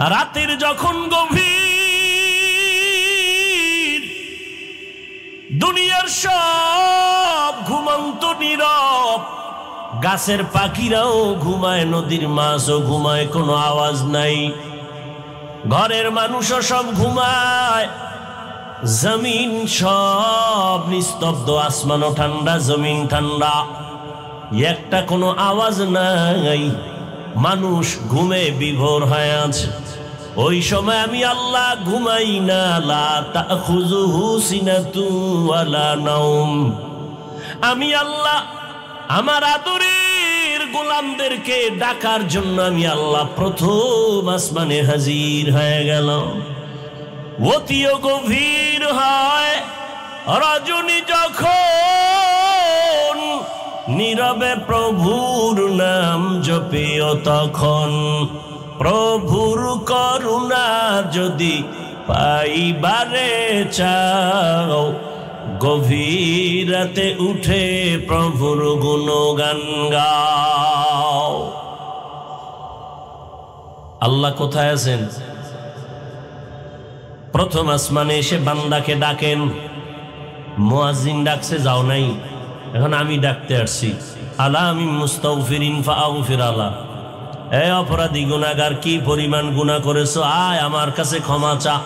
রাতের যখন গভীর, দুনিয়ার সব ঘুমন্ত নীরব, গাছের পাখিরাও ঘুমায়, নদীর মাছও ঘুমায়, কোনো আওয়াজ নাই, ঘরের মানুষও সব ঘুমায়, জমিন সব নিস্তব্ধ, আসমানও ঠান্ডা, জমিন ঠান্ডা, একটা কোনো আওয়াজ নাই, মানুষ ঘুমে বিভোর হয়ে আছে। ওই সময় আমি আল্লাহ ঘুমাই না, লা তাখুযুহু সিনাতুন ওয়ালা নাওম। আমি আল্লাহ আমার আদরের গোলামদেরকে ডাকার জন্য আমি আল্লাহ প্রথম আসমানে হাজির হয়ে গেল। অতিও গভীর হয় রজনী যখন, নীরবে প্রভুর নাম জপিও তখন, প্রভুর করুণা যদি পাইবারে চাও, গভীর রাতে উঠে প্রভুর গুণগান গাও। আল্লাহ কোথায় আছেন? প্রথম আসমানে এসে বান্দাকে ডাকেন। মুয়াজ্জিন ডাকছে, যাও নাই, এখন আমি ডাকতে আসছি। আলা আমি মুস্তাগফিরিন ফাগফির আলা। এ অপরাধী গুনাহগার, কি পরিমাণ গুনাহ করেছো, আয় আমার কাছে ক্ষমা চা।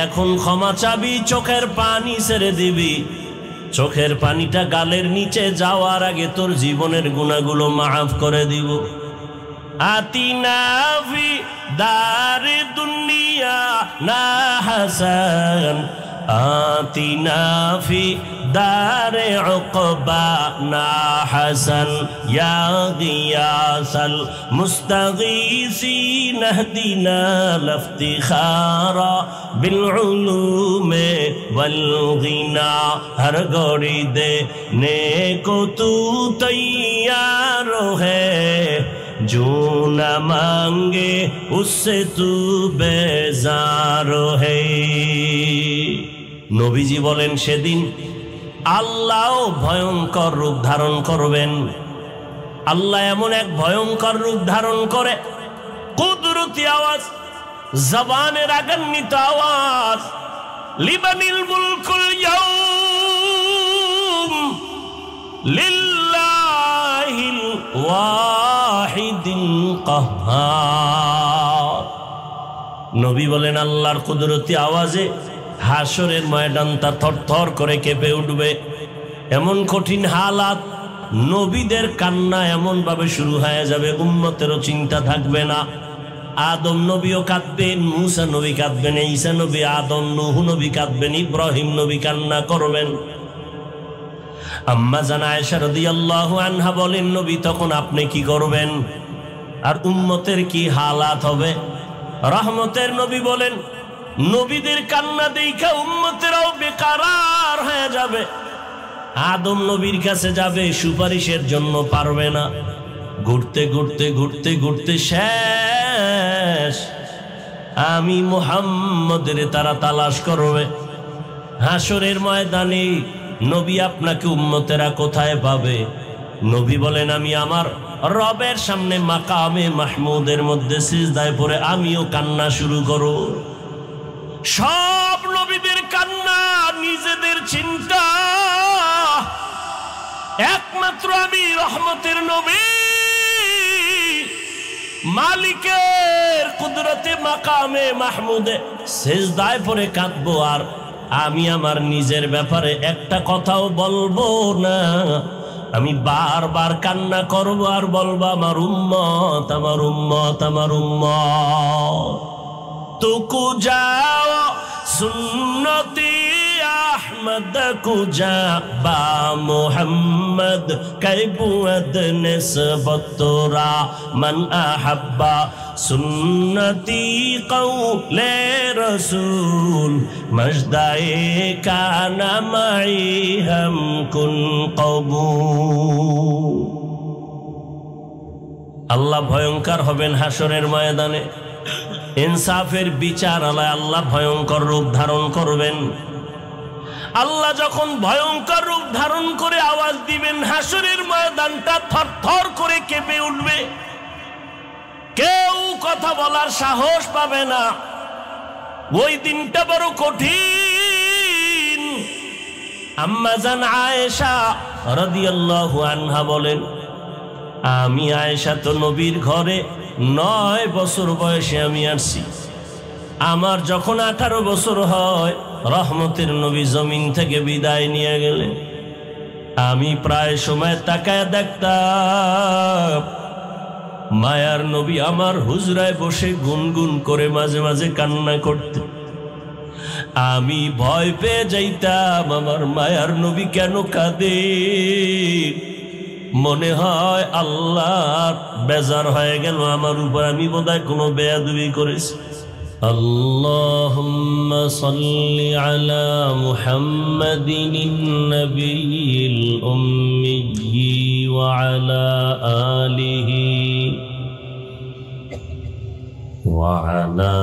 এখন ক্ষমা চাবি, চোখের পানি ছেড়ে দিবি, চোখের পানিটা গালের নিচে যাওয়ার আগে তোর জীবনের গুনাহগুলো মাফ করে দিব। আতিনা ফি দারে দুনিয়া না হাসান, আতিনা ফি দারে উকবা না হাসান, ইয়া গিয়াসাল মুস্তাগীসিন ইহদিনা লিফতিখারা বিল উলুমে ওয়াল গিনা। হর গড়ি দে নেকো তু তৈয়ার है, जो न मांगे उससे तू बेजार है। নবীজি বলেন, সেদিন আল্লাহ ভয়ঙ্কর রূপ ধারণ করবেন। আল্লাহ এমন এক ভয়ঙ্কর রূপ ধারণ করে, কুদরতি আওয়াজ, জবানের রাগান্বিত আওয়াজ, লিমানিল মুলকুল ইয়াউম লিল্লাহিল ওয়াহিদিল কাহ্হার। নবী বলেন, আল্লাহর কুদরতি আওয়াজে হাসরের ময়দানটা থরথর করে কেঁপে উঠবে। এমন কঠিন হালাত, নবীদের কান্না এমন ভাবে শুরু হয়ে যাবে, উম্মতেরও চিন্তা থাকবে না। আদম নবীও কাঁদবেন, মুসা নবী কাঁদবেন, ঈসা নবী, আদম, নূহ নবী কাঁদবেন, ইব্রাহিম নবী কান্না করবেন। আম্মা জান আয়েশা রাদিয়াল্লাহু আনহা বলেন, নবী তখন আপনি কি করবেন আর উম্মতের কি হালাত হবে? রহমতের নবী বলেন, নবীদের কান্না দেখা উম্মতেরাও বেকারার হয়ে যাবে। আদম নবীর কাছে যাবে, সুপারিশের জন্য পারবে না, ঘুরতে ঘুরতে ঘুরতে ঘুরতে শেষ। আমি মুহাম্মদের তারা তালাশ করবে। হাসরের ময়দানে নবী আপনাকে উম্মতেরা কোথায় পাবে? নবী বলেন, আমি আমার রবের সামনে মাকামে মাহমুদের মধ্যে সিজদায় পড়ে আমিও কান্না শুরু করব। সব নবীদের কান্না, নিজেদের চিন্তা, একমাত্র আমি রহমতের নবী মালিকের কুদরতে মাকামে মাহমুদে সিজদায় পড়ে কাঁদবো, আর আমি আমার নিজের ব্যাপারে একটা কথাও বলবো না। আমি বারবার কান্না করবো আর বলবো, আমার উম্মত, আমার উম্মত, আমার উম্মত। তুকু যাও সুন্নতি আহমদ কুজা বা মুহাম্মদ কাইবুদ নিসবতরা মান আহাব্বা সুন্নতি কওলে রসুল মজদায়ে কানা মাই হাম কুন কবুল। আল্লাহ ভয়ঙ্কর হবেন হাসরের ময়দানে। ইনসাফের বিচার আলায় আল্লাহ ভয়ঙ্কর রূপ ধারণ করবেন। আল্লাহ যখন ভয়ঙ্কর রূপ ধারণ করে আওয়াজ দিবেন, হাসরের ময়দানটা থরথর করে কেঁপে উঠবে। কেউ কথা বলার সাহস পাবে না। ওই দিনটা বড় কঠিন। আম্মা জান আয়েশা রাদিয়াল্লাহু আনহা বলেন, আমি আয়েশা তো নবীর ঘরে 9 বছর বয়সে আমি আসছি। আমার যখন 18 বছর হয়, রহমতের নবী জমিন থেকে বিদায় নিয়ে গেলেন। আমি প্রায় সময় তাকায় দেখতাম মায়ার নবী আমার হুজরায় বসে গুনগুন করে মাঝে মাঝে কান্না করতেন। আমি ভয় পেয়ে যাইতাম আমার মায়ার নবী কেন কাঁদে। মনে হয় আল্লাহ বেজার হয়ে গেল আমার উপর, আমি বোধহয় কোনো বেয়াদবি করেছি। আল্লাহুম্মা সাল্লি আলা মুহাম্মাদিন নবিয়্যিল উম্মিয়্যি ওয়া আলা আলিহি ওয়া আলা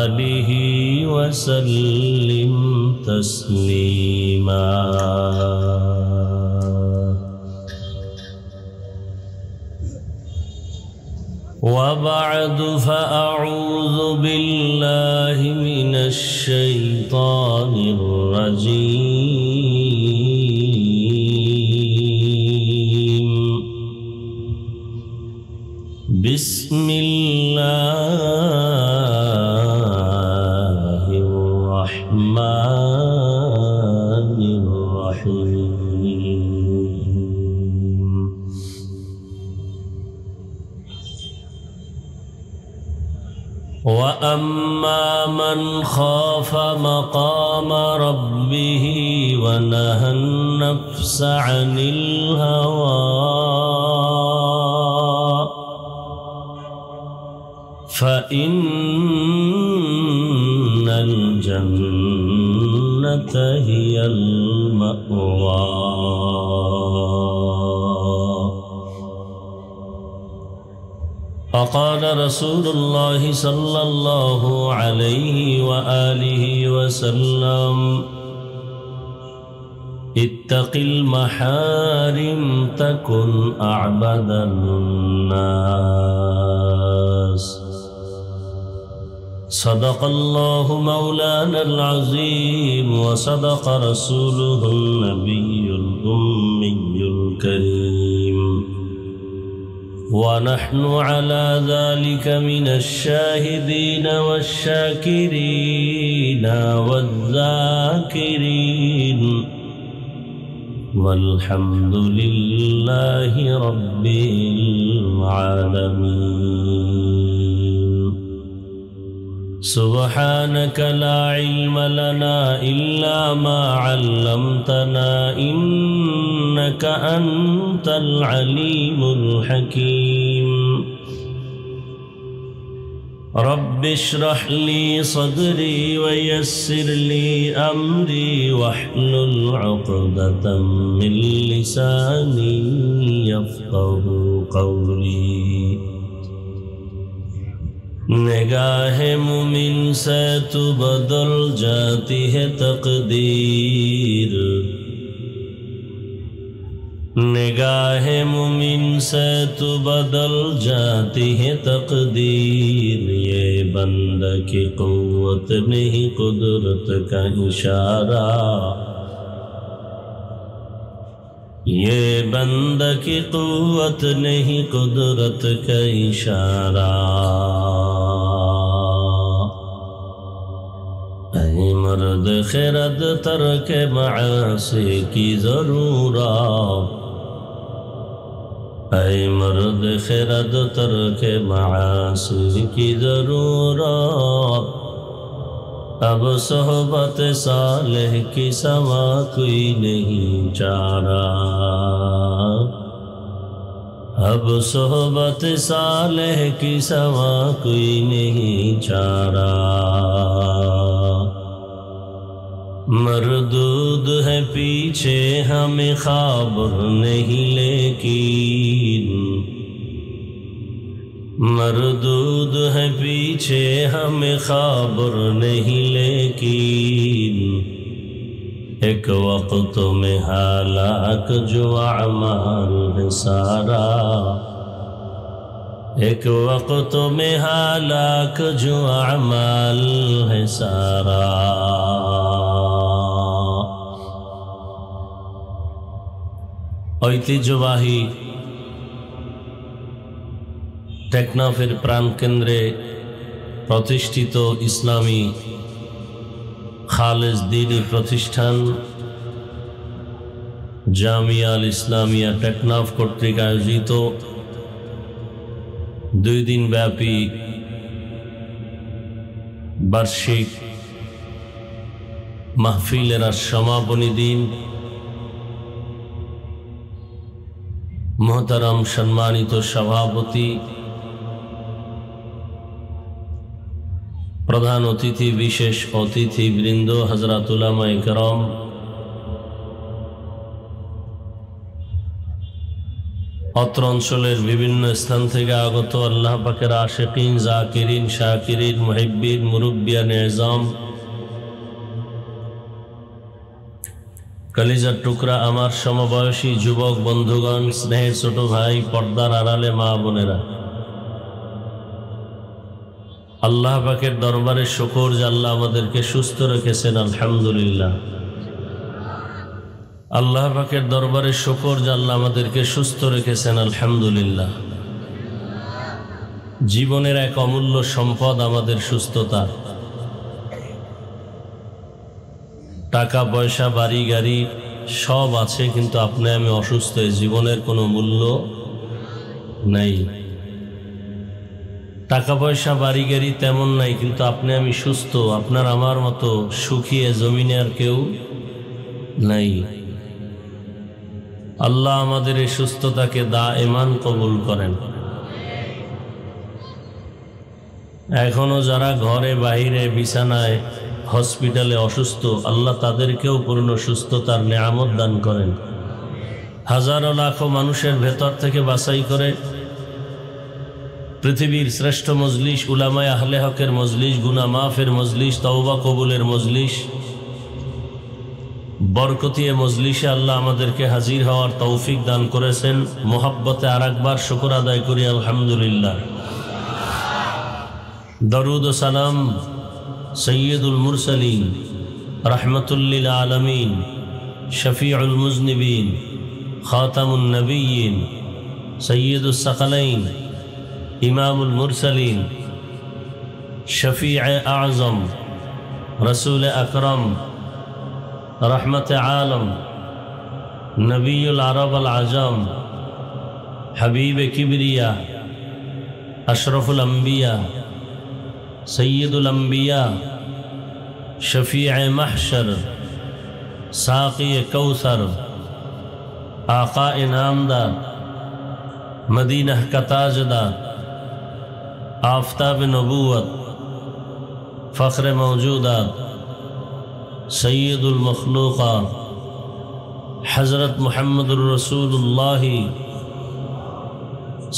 আলিহি ওয়া সাল্লিম তাসলিমা। وبعد فأعوذ بالله من الشيطان الرجيم. بسم الله الرحمن الرحيم. وأما من خاف مقام ربه ونهى النفس عن الهوى فإن الجنة هي المأوى. فقال رسول الله صلى الله عليه وآله وسلم اتق المحارم تكن أعبد الناس. صدق الله مولانا العظيم وصدق رسوله النبي الأمي الكريم، ونحن على ذلك من الشاهدين والشاكرين والذاكرين، والحمد لله رب العالمين. سبحانك لا علم لنا إلا ما علمتنا إنك أنت العليم الحكيم. رب اشرح لي صدري ويسر لي أمري واحلل عقدة من لساني يفقه قولي. نگاہ مومن سے تو بدل جاتی ہے تقدیر، نگاہ مومن سے تو بدل جاتی ہے تقدیر. یہ بندہ کی قوت نہیں قدرت کا اشارہ، یہ بندہ کی قوت نہیں قدرت کا اشارہ. اے مرد خرد ترک معاصی کی ضرورت، اے مرد خرد ترک معاصی کی ضرورت. اب صحبت صالح کی سوا کوئی نہیں چارہ، اب صحبت صالح کی سوا کوئی نہیں چارہ. مردود ہے پیچھے ہمیں خبر نہیں لیکن، مردود ہے پیچھے ہمیں خبر نہیں لیکن. ایک وقت میں ہلاک جو اعمال ہے سارا، एक वक्त में हालाक जो अमाल है सारा। ঐতিহ্যবাহী টেকনাফের প্রাণকেন্দ্রে প্রতিষ্ঠিত ইসলামী খালেজ দ্বীনী প্রতিষ্ঠান জামিয়া আল ইসলামিয়া টেকনাফ কর্তৃক আয়োজিত 2 দিন ব্যাপী বার্ষিক মাহফিলের সমাপনী দিন। মোহতারাম সম্মানিত সভাপতি, প্রধান অতিথি, বিশেষ অতিথি বৃন্দ, হযরত উলামায়ে কেরাম, অত্র অঞ্চলের বিভিন্ন স্থান থেকে আগত আল্লাহ পাকের আশিকিন, জাকিরিন, শাকিরিন, মুহিব্বিন, মুরব্বিয়ান এজাম, কলিজার টুকরা আমার সমবয়সী যুবক বন্ধুগণ, স্নেহের ছোট ভাই, পর্দার আড়ালে মা বোনেরা, আল্লাহ পাকের দরবারে শুকর যে আল্লাহ আমাদেরকে সুস্থ রেখেছেন, আলহামদুলিল্লাহ। আল্লাহ পাকের দরবারে শুকর যে আল্লাহ আমাদেরকে সুস্থ রেখেছেন, আলহামদুলিল্লাহ। জীবনের এক অমূল্য সম্পদ আমাদের সুস্থতা। টাকা পয়সা, বাড়ি গাড়ি সব আছে, কিন্তু আপনি আমি অসুস্থ, জীবনের কোনো মূল্য নাই। টাকা পয়সা বাড়ি গাড়ি তেমন নাই, কিন্তু আপনি আমি সুস্থ। আপনার আমার মতো সুখী জমিনে আর কেউ নাই। আল্লাহ আমাদের এই সুস্থতাকে দায়েমান কবুল করেন। এখনো যারা ঘরে বাহিরে বিছানায় হসপিটালে অসুস্থ, আল্লাহ তাদেরকেও পূর্ণ সুস্থতার নেয়ামত দান করেন। হাজারো লাখো মানুষের ভেতর থেকে বাছাই করে পৃথিবীর শ্রেষ্ঠ মজলিস, উলামায়ে আহলে হকের মজলিস, গুনাহ মাফের মজলিস, তওবা কবুলের মজলিস, বরকতিয়ে মজলিসে আল্লাহ আমাদেরকে হাজির হওয়ার তৌফিক দান করেছেন। মোহাব্বতে আরেকবার শুকর আদায় করি, আলহামদুলিল্লাহ। দরুদ ও সালাম সৈয়দুল মুরসালিন, রাহমাতুল লিল আলামিন, শফিউল মুজনিবিন, খাতামুন নবিয়্যিন, সৈয়দুস সাকালাইন, ইমামুল মুরসালিন, শফিয়ে আযম, রসুল আকরম, রহমতে আলম, নবীউল আরব আল আজম, হাবিবে কিবরিয়া, আশরফুল আম্বিয়া, সৈয়দুল আম্বিয়া, শফিয়ে মাহশর, সাকিয়ে কৌসর, आका इनामदार, मदीना का ताजदार, आफताब नबूवत, फ़ख्र मौजूदात, सैयदुल मखलूक़ात, हज़रत मुहम्मदुर रसूलुल्लाह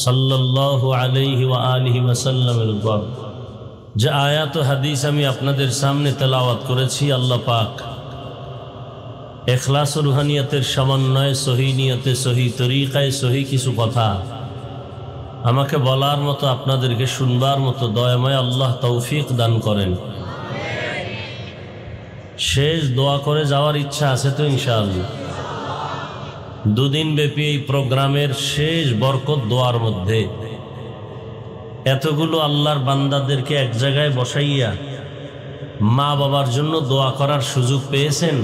सल्लल्लाहु अलैहि व आलिहि वसल्लम। যে আয়াত ও হাদিস আমি আপনাদের সামনে তেলাওয়াত করেছি, আল্লাহ পাক ইখলাস ও রুহানিয়তের সমন্বয়ে সহি নিয়তে, সহি তরিকায়, সহি কিছু কথা আমাকে বলার মতো, আপনাদেরকে শুনবার মতো দয়াময় আল্লাহ তৌফিক দান করেন। শেষ দোয়া করে যাওয়ার ইচ্ছা আছে তো ইনশাআল্লাহ। 2 দিন ব্যাপী এই প্রোগ্রামের শেষ বরকত দোয়ার মধ্যে এতগুলো আল্লাহর বান্দাদেরকে এক জায়গায় বসাইয়া মা বাবার জন্য দোয়া করার সুযোগ পেয়েছেন।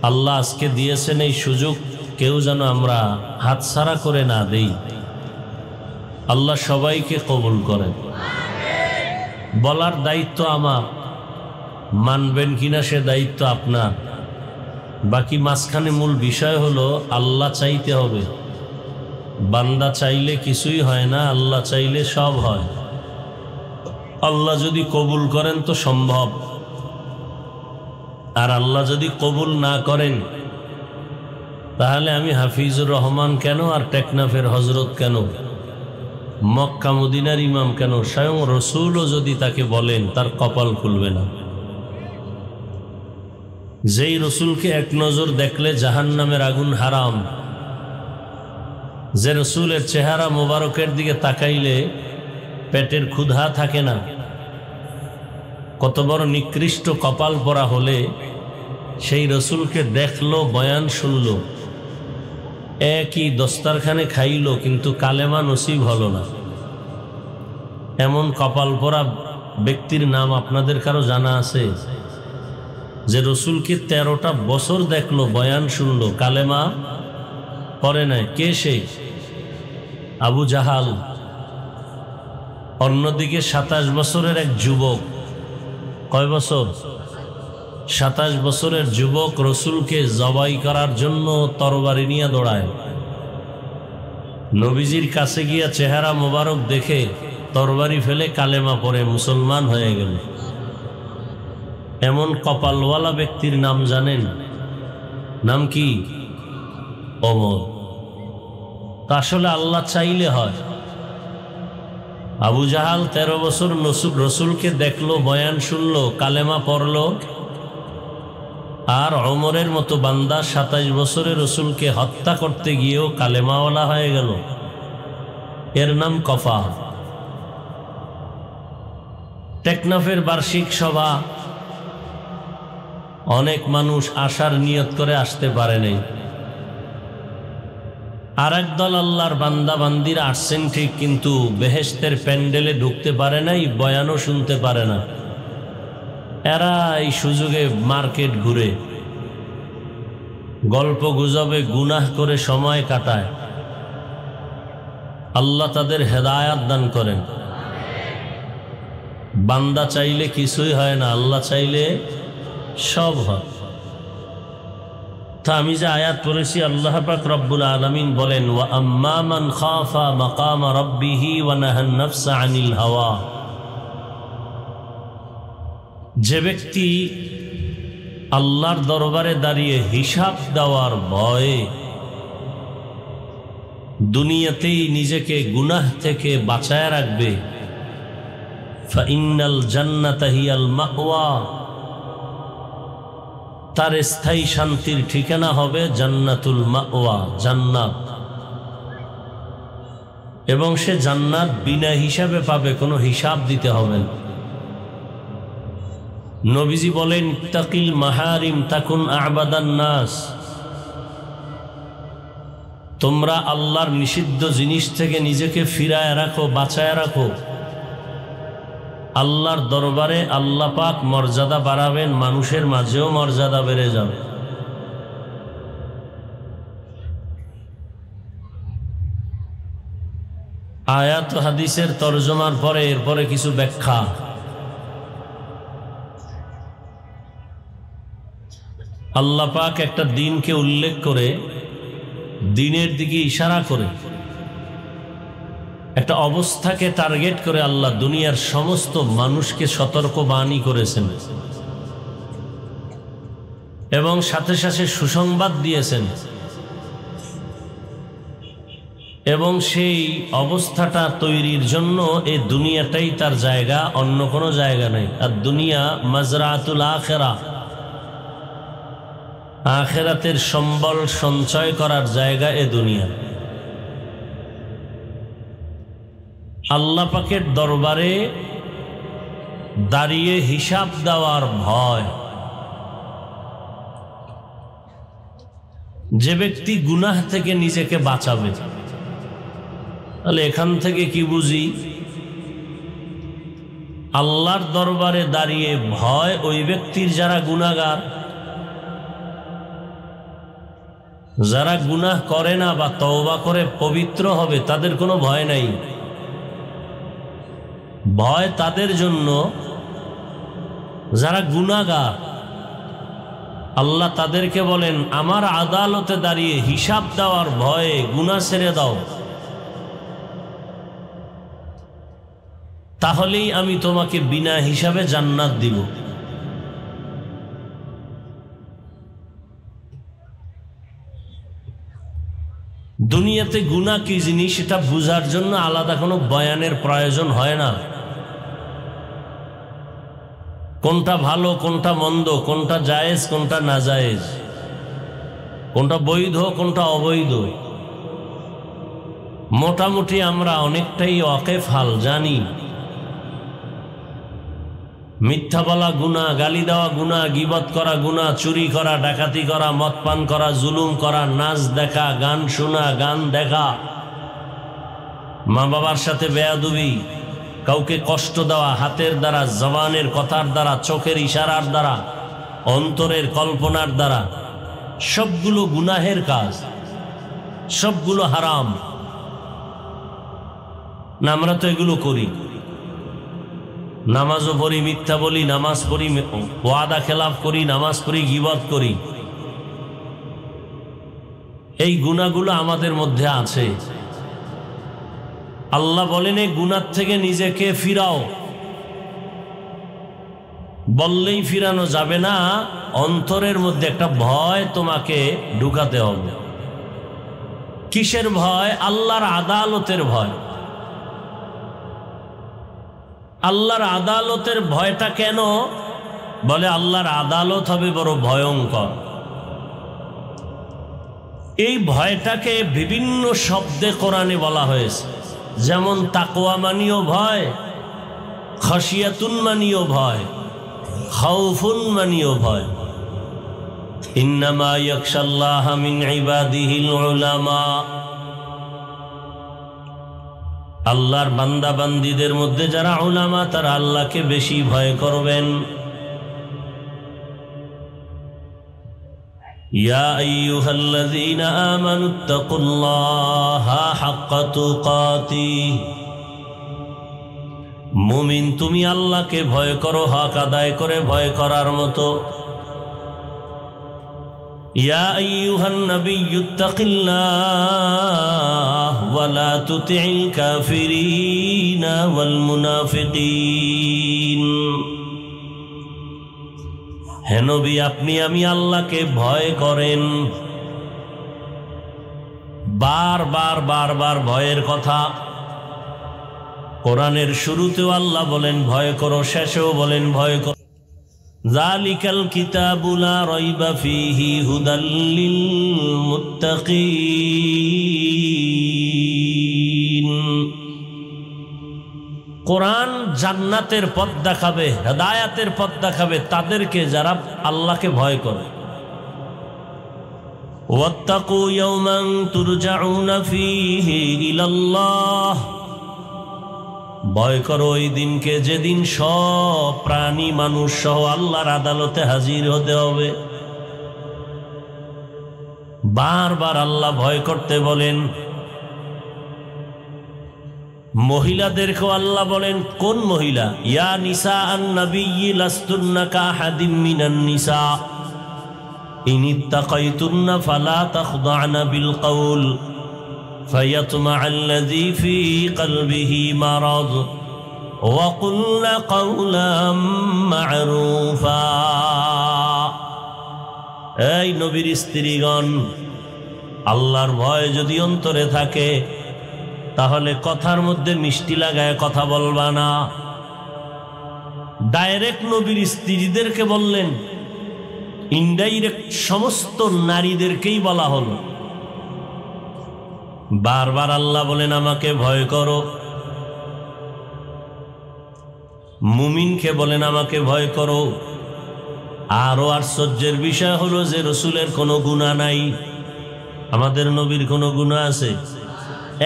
আল্লাহ আজকে দিয়েছেন এই সুযোগ, কেউ যেন আমরা হাতছাড়া করে না দেই। আল্লাহ সবাইকে কবুল করেন। বলার দায়িত্ব আমার, মানবেন কিনা সে দায়িত্ব আপনার। বাকি মাঝখানে মূল বিষয় হলো আল্লাহ চাইতে হবে। বান্দা চাইলে কিছুই হয় না, আল্লাহ চাইলে সব হয়। আল্লাহ যদি কবুল করেন তো সম্ভব, আর আল্লাহ যদি কবুল না করেন তাহলে আমি হাফিজুর রহমান কেন, আর টেকনাফের হজরত কেন, মক্কা মদিনার ইমাম কেন, স্বয়ং রসুলও যদি তাকে বলেন তার কপাল খুলবে না। যেই রসুলকে এক নজর দেখলে জাহান্নামের আগুন হারাম, যে রসুলের চেহারা মোবারকের দিকে তাকাইলে পেটের ক্ষুধা থাকে না, কত বড় নিকৃষ্ট কপাল পরা হলে সেই রসুলকে দেখলো, বয়ান শুনল, একই দস্তারখানে খাইল, কিন্তু কালেমা নসিব হলো না। এমন কপাল পরা ব্যক্তির নাম আপনাদের কারো জানা আছে? যে রসুলকে 13টা বছর দেখলো, বয়ান শুনলো, কালেমা পড়ে নাই। কে সে? আবু জাহাল। অন্যদিকে 27 বছরের এক যুবক, কয় বছর? 27 বছরের যুবক রসুলকে জবাই করার জন্য তরবারি নিয়ে দৌড়ায়। নবীজির কাছে গিয়া চেহারা মোবারক দেখে তরবারি ফেলে কালেমা পড়ে মুসলমান হয়ে গেল। এমন কপালওয়ালা ব্যক্তির নাম জানেন? নাম কি? ওমর। তা আসলে আল্লাহ চাইলে হয়। আবু জাহাল 13 বছর রসুলকে দেখলো, বয়ান শুনলো, কালেমা পড়লো, আর ওমরের মতো বান্দা 27 বছরে রসুলকে হত্যা করতে গিয়েও কালেমাওয়ালা হয়ে গেল। এর নাম কফা। টেকনাফের বার্ষিক সভা, অনেক মানুষ আসার নিয়ত করে আসতে পারে নাই। আর একদল আল্লাহর বান্দা বান্দিরা আসছেন ঠিক, কিন্তু বেহেশতের প্যান্ডেলে ঢুকতে পারে নাই, বয়ানও শুনতে পারে না। এরা এই সুযোগে মার্কেট ঘুরে, গল্প গুজবে গুনাহ করে সময় কাটায়। আল্লাহ তাদের হেদায়াত দান করেন। বান্দা চাইলে কিছুই হয় না, আল্লাহ চাইলে সব হয়। তা আমি যে আয়াত পড়েছি, আল্লাহ পাক রব্বুল আলামিন বলেন, ওয়া আম্মা মান খাফা মাকামা রাব্বিহি ওয়া নাহান নাফসা আনিল হাওয়া। যে ব্যক্তি আল্লাহর দরবারে দাঁড়িয়ে হিসাব দেওয়ার ভয়ে দুনিয়াতেই নিজেকে গুনাহ থেকে বাঁচায় রাখবে, ফাইন্নাল জান্নাতা হিয়াল মাওয়া, তার স্থায়ী শান্তির ঠিকানা হবে জান্নাতুল মাওয়া, জান্নাত। এবং সে জান্নাত বিনা হিসাবে পাবে, কোনো হিসাব দিতে হবে না। নবীজি বলেন, তাকিল মাহারিম তাকুন আবাদান নাস। তোমরা আল্লাহর নিষিদ্ধ জিনিস থেকে নিজেকে ফিরায় রাখো, বাঁচায় রাখো। আল্লাহর দরবারে আল্লাহ পাক মর্যাদা বাড়াবেন, মানুষের মাঝেও মর্যাদা বেড়ে যাবে। আয়াত হাদিসের তরজমার পরে এরপরে কিছু ব্যাখ্যা। আল্লাহ পাক একটা দিনকে উল্লেখ করে, দিনের দিকে ইশারা করে, একটা অবস্থাকে টার্গেট করে আল্লাহ দুনিয়ার সমস্ত মানুষকে সতর্কবাণী করেছেন এবং সাথে সাথে সুসংবাদ দিয়েছেন। এবং সেই অবস্থাটা তৈরির জন্য এই দুনিয়াটাই তার জায়গা, অন্য কোনো জায়গা নেই। আর দুনিয়া মাজরাতুল আখিরা, আখিরাতের সম্বল সঞ্চয় করার জায়গা এ দুনিয়া। আল্লাহ পাকের দরবারে দাঁড়িয়ে হিসাব দেওয়ার ভয়। যে ব্যক্তি গুনাহ থেকে নিজেকে বাঁচাবে, তাহলে এখান থেকে কি বুঝি? আল্লাহর দরবারে দাঁড়িয়ে ভয় ওই ব্যক্তির যারা গুনাহগার, যারা গুনাহ করে না বা তওবা করে পবিত্র হবে, তাদের কোনো ভয় নাই। ভয় তাদের জন্য যারা গুনাহগার। আল্লাহ তাদেরকে বলেন, আমার আদালতে দাঁড়িয়ে হিসাব দেওয়ার ভয়ে গুনাহ ছেড়ে দাও, তাহলেই আমি তোমাকে বিনা হিসাবে জান্নাত দিব। দুনিয়াতে গুনাহ কি জিনিস সেটা বুঝার জন্য আলাদা কোনো বয়ানের প্রয়োজন হয় না। কোনটা ভালো, কোনটা মন্দ, কোনটা জায়েজ, কোনটা নাজায়েজ, কোনটা বৈধ, কোনটা অবৈধ, মোটামুটি আমরা অনেকটাই ওয়াকিফ হাল জানি। মিথ্যা বলা গুনাহ, গালি দেওয়া গুনাহ, গীবত করা গুনাহ, চুরি করা, ডাকাতি করা, মদ পান করা, জুলুম করা, নাচ দেখা, গান শোনা, গান দেখা, মা বাবার সাথে বেয়াদবি, কাউকে কষ্ট দেওয়া হাতের দ্বারা, জবানের কথার দ্বারা, চোখের ইশারার দ্বারা, অন্তরের কল্পনার দ্বারা, সবগুলো গুনাহের কাজ, সবগুলো হারাম। না আমরা তো এগুলো করি। নামাজও পড়ি, মিথ্যা বলি, নামাজ পড়ি, ওয়াদা খেলাফ করি, নামাজ পড়ি, গীবত করি। এই গুনাহগুলো আমাদের মধ্যে আছে। আল্লাহ বলেন এই গুনাহ থেকে নিজেকে ফিরাও। বললেই ফিরানো যাবে না, অন্তরের মধ্যে একটা ভয় তোমাকে ঢুকাতে হবে। কিসের ভয়? আল্লাহর আদালতের ভয়। আল্লাহর আদালতের ভয়টা কেন? বলে আল্লাহর আদালত হবে বড় ভয়ঙ্কর। এই ভয়টাকে বিভিন্ন শব্দে কোরআনে বলা হয়েছে। যেমন তাকওয়া মানিও ভয়, খাশিয়াতুন মানিও ভয়, খাউফুন মানিও ভয়। ইন্নামা ইয়াখশাল্লাহা মিন ইবাদিহিল উলামা। আল্লাহর বান্দা বান্দীদের মধ্যে যারা উলামা তারা আল্লাহকে বেশি ভয় করবেন। ইয়া আইয়ুহাল্লাযীনা আমানুত্তাকুল্লাহা হাক্কা তুকাতিহ। মুমিন তুমি আল্লাহকে ভয় করো হক আদায় করে ভয় করার মতো। ইয়া আইয়ুহান নাবিয়্যুত্তাকিল্লাহ ওয়া লা তুতি'ল কাফিরিনা ওয়াল মুনাফিকিন। হে নবী আপনি আমি আল্লাহকে ভয় করেন। বারবার বারবার ভয়ের কথা কোরআনের শুরুতেও আল্লাহ বলেন ভয় করো, শেষেও বলেন ভয় করো। যালিকাল কিতাবু লা রাইবা ফীহি হুদাল লিল মুত্তাকিন। কোরআন জান্নাতের পথ দেখাবে, হেদায়েতের পথ দেখাবে তাদেরকে যারা আল্লাহকে ভয় করে। ওয়াত্তাকু ইয়াওমান তুরজাউনা ফীহি ইলাল্লাহ। ভয় করো ওই দিনকে যেদিন সব প্রাণী মানুষ সহ আল্লাহর আদালতে হাজির হতে হবে। বারবার আল্লাহ ভয় করতে বলেন। মহিলাদেরকেও আল্লাহ বলেন, কোন মহিলা? ইয়া নিসা আন নাবিয়্যি লাস্তুন্না কাহাদিম মিনান নিসা ইনিত্তাকাইতুন্না ফালা তাখদা'না বিল কওল فيطمع الذي في قلبه مرض وقل قولا معروفا। এই নবীর স্ত্রীগণ, আল্লাহর ভয় যদি অন্তরে থাকে তাহলে কথার মধ্যে মিষ্টি লাগায় কথা বলবা না। ডাইরেক্ট নবীর স্ত্রীদেরকে বললেন, ইনডাইরেক্ট সমস্ত নারীদেরকেই বলা হলো। বারবার আল্লাহ বলেন আমাকে ভয় করো। মুমিনকে বলেন আমাকে ভয় করো। আরো আশ্চর্যের বিষয় হলো যে রসুলের কোনো গুনাহ নাই। আমাদের নবীর কোনো গুনাহ আছে?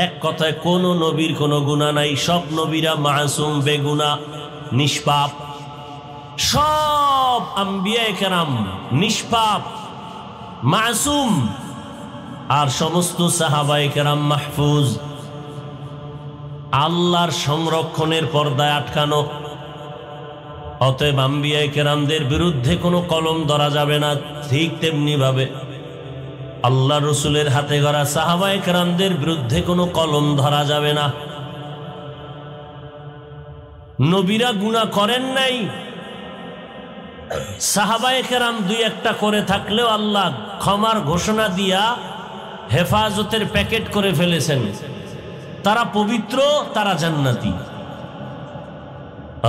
এক কথায় কোনো নবীর কোনো গুনাহ নাই। সব নবীরা মাসুম, বেগুনাহ, নিষ্পাপ। সব আম্বিয়া কেরাম নিষ্পাপ, মাসুম। আর সমস্ত সাহাবায়ে কেরাম মাহফুজ, আল্লাহর সংরক্ষণের পর্দায় আটকানো। অতএব আম্বিয়ায়ে কেরামদের বিরুদ্ধে কোনো কলম ধরা যাবে না। ঠিক তেমনি ভাবে আল্লাহ রসুলের হাতে গড়া সাহাবায়ে কেরামদের বিরুদ্ধে কোনো কলম ধরা যাবে না। নবীরা গুনাহ করেন নাই, সাহাবায়ে কেরাম দুই একটা করে থাকলেও আল্লাহ ক্ষমার ঘোষণা দিয়া হেফাজতের প্যাকেট করে ফেলেছেন। তারা পবিত্র, তারা জান্নাতি।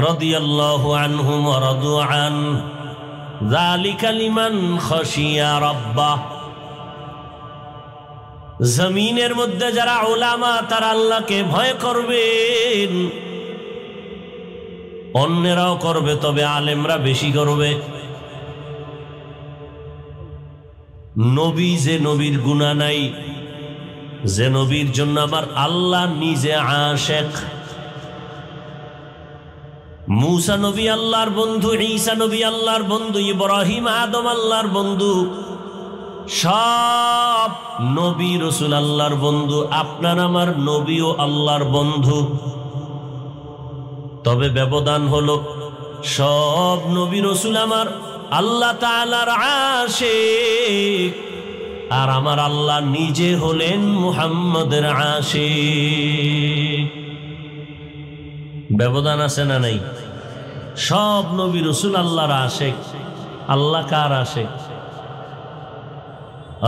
রাদিয়াল্লাহু আনহুম ওয়া রাদু আন যালিকা লিমান খাশিয়া রাব্বাহ। জমিনের মধ্যে যারা উলামা তারা আল্লাহকে ভয় করবেন, অন্যরাও করবে, তবে আলেমরা বেশি করবে। নবী যে নবীর গুনাহ নাই, যে নবীর জন্য আমার আল্লাহ নিজে আশেক। মুসা নবী আল্লাহর বন্ধু, ঈসা নবী আল্লাহর বন্ধু, ইব্রাহিম আদম আল্লাহর বন্ধু, সব নবী রসুল আল্লাহর বন্ধু। আপনার আমার নবীও আল্লাহর বন্ধু, তবে ব্যবধান হলো সব নবী রসুল আমার আল্লাহ তাআলার আশিক, আর আমার আল্লাহ নিজে হলেন মুহাম্মদের আশিক। ব্যবধান আছে না নাই? সব নবী রসুল আল্লাহর আশিক, আল্লাহ কার আশিক?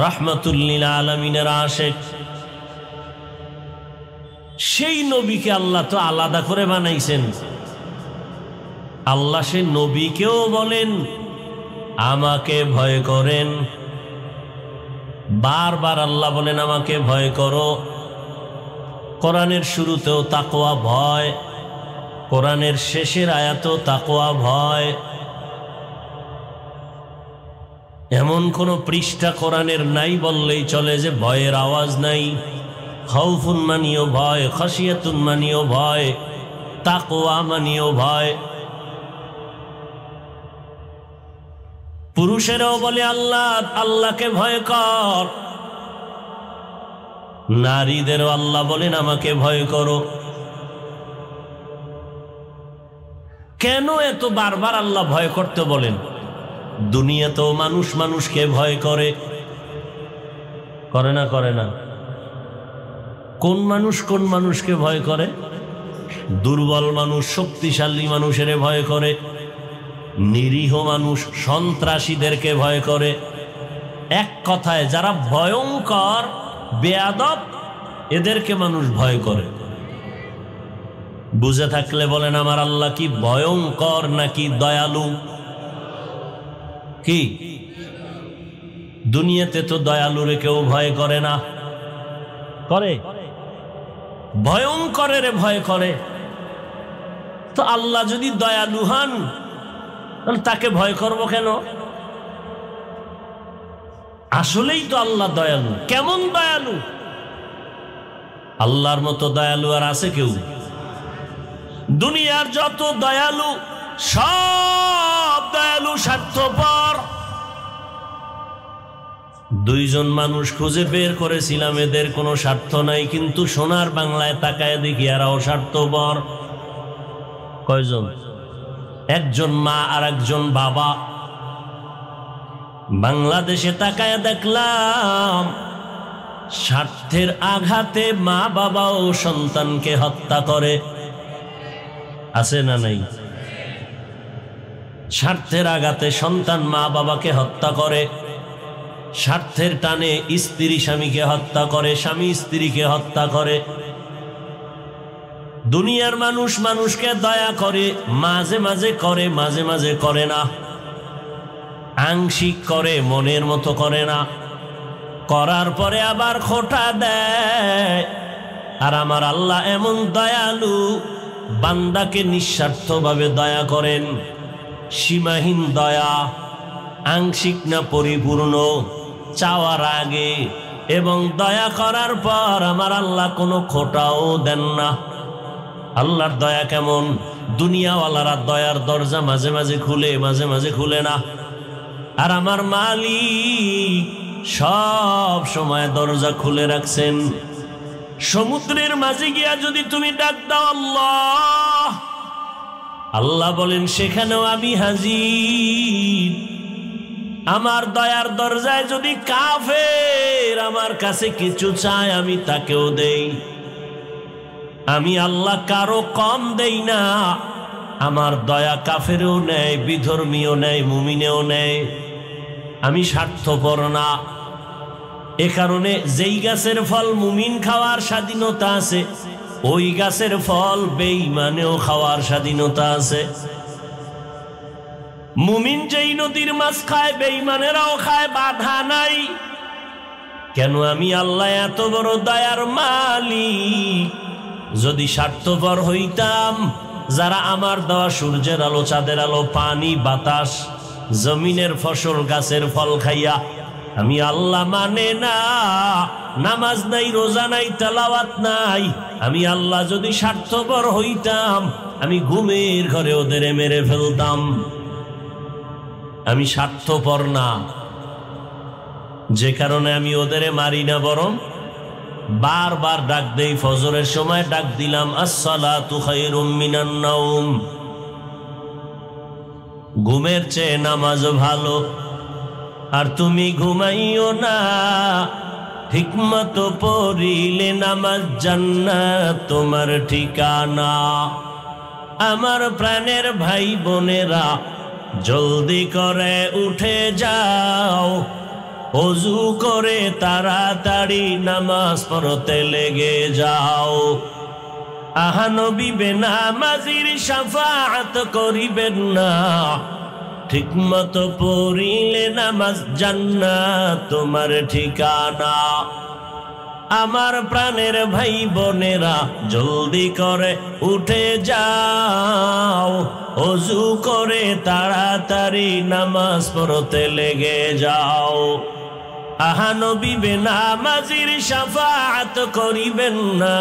রাহমাতুল লিল আলামিনের আশিক। সেই নবীকে আল্লাহ তো আলাদা করে বানাইছেন। আল্লাহ সে নবীকেও বলেন আমাকে ভয় করেন। বারবার আল্লাহ বলেন আমাকে ভয় করো। কোরআনের শুরুতেও তাকওয়া ভয়, কোরআনের শেষের আয়াতেও তাকওয়া ভয়। এমন কোন পৃষ্ঠা কোরআনের নাই বললেই চলে যে ভয়ের আওয়াজ নাই। খাউফুন মানিও ভয়, খাশিয়াতুন মানিও ভয়, তাকওয়া মানিও ভয়। পুরুষেরাও বলে আল্লাহ, আল্লাহকে ভয় কর। নারীদেরও আল্লাহ বলেন আমাকে ভয় করো। কেন এত বারবার আল্লাহ ভয় করতে বলেন? দুনিয়াতেও মানুষ মানুষকে ভয় করে, করে না? করে না? কোন মানুষ কোন মানুষকে ভয় করে? দুর্বল মানুষ শক্তিশালী মানুষের ভয় করে, নিরীহ মানুষ সন্ত্রাসীদেরকে ভয় করে। এক কথায় যারা ভয়ঙ্কর বেয়াদব এদেরকে মানুষ ভয় করে। বুঝে থাকলে বলেন আমার আল্লাহ কি ভয়ঙ্কর নাকি দয়ালু? কি দুনিয়াতে তো দয়ালুরে কেউ ভয় করে না, করে? ভয়ঙ্করের ভয় করে। তো আল্লাহ যদি দয়ালু হন তাহলে তাকে ভয় করব কেন? আসলেই তো আল্লাহ দয়ালু। কেমন দয়ালু? আল্লাহর মতো দয়ালু আর আছে কেউ? দুনিয়ার যত দয়ালু সব দয়ালু স্বার্থপর। দুইজন মানুষ খুঁজে বের করেছিলাম, এদের কোনো স্বার্থ নাই, কিন্তু সোনার বাংলায় তাকায় দেখি এরাও স্বার্থপর। কয়জন? একজন মা আর একজন বাবা। বাংলাদেশে তাকায় দেখলাম স্বার্থের আঘাতে মা বাবাও সন্তানকে হত্যা করে। আছে না নাই? স্বার্থের আঘাতে সন্তান মা বাবাকে হত্যা করে, স্বার্থের টানে স্ত্রী স্বামীকে হত্যা করে, স্বামী স্ত্রীকে হত্যা করে। দুনিয়ার মানুষ মানুষকে দয়া করে, মাঝে মাঝে করে, মাঝে মাঝে করে না। আংশিক করে, মনের মতো করে না। করার পরে আবার খোঁটা দেয়। আর আমার আল্লাহ এমন দয়ালু, বান্দাকে নিঃস্বার্থভাবে দয়া করেন। সীমাহীন দয়া, আংশিক না পরিপূর্ণ, চাওয়ার আগে এবং দয়া করার পর আমার আল্লাহ কোনো খোঁটাও দেন না। আল্লাহর দয়া কেমন? দুনিয়াওয়ালারা দয়ার দরজা মাঝে মাঝে খুলে, মাঝে মাঝে খুলে না। আর আমার মালিক সব সময় দরজা খুলে রাখছেন। সমুদ্রের মাঝে গিয়া যদি তুমি ডাক দাও আল্লাহ, আল্লাহ বলেন সেখানেও আমি হাজির। আমার দয়ার দরজায় যদি কাফের আমার কাছে কিছু চায় আমি তাকেও দেই। আমি আল্লাহ কারো কম দেই না। আমার দয়া কাফেরও নেয়, বিধর্মীও নেয়, মুমিনেও নেয়। আমি স্বার্থপর না। এ কারণে যেই গাছের ফল মুমিন খাওয়ার স্বাধীনতা আছে, ওই গাছের ফল বেঈমানেও খাওয়ার স্বাধীনতা আছে। মুমিন যেই নদীর মাছ খায় বেঈমানেরাও খায়, বাধা নাই। কেন আমি আল্লাহ এত বড় দয়ার মালিক। যদি স্বার্থপর হইতাম, যারা আমার দেওয়া সূর্যের আলো, চাঁদের আলো, পানি, বাতাস, জমিনের ফসল, গাছের ফল খাইয়া আমি আল্লাহ মানে না, নামাজ নাই, রোজা নাই, তেলাওয়াত নাই, আমি আল্লাহ যদি স্বার্থপর হইতাম, আমি ঘুমের ঘরে ওদের মেরে ফেলতাম। আমি স্বার্থপর না, যে কারণে আমি ওদের মারি না, বরং বারবার ডাক দেই। ফজরের সময় ডাক দিলাম, আসসালাতু খায়রুম মিনান নাওম, ঘুমের চেয়ে নামাজ ভালো। আর তুমি ঘুমাইও না, ঠিকমতো পড়িলে নামাজ জান্নাত তোমার ঠিকানা। আমার প্রাণের ভাই বোনেরা, জলদি করে উঠে যাও, ওযু করে তাড়াতাড়ি নামাজ পড়তে লেগে যাও। আহা নবী বেনামাজির শাফাআত করিবেন না, ঠিকমতো পড়িলে নামাজ জান্নাত তোমার ঠিকানা। আমার প্রাণের ভাই বোনেরা, জলদি করে উঠে যাও, ওযু করে তাড়াতাড়ি নামাজ পড়তে লেগে যাও। আহা নবী বেনামাজির শাফাআত করিবেন না,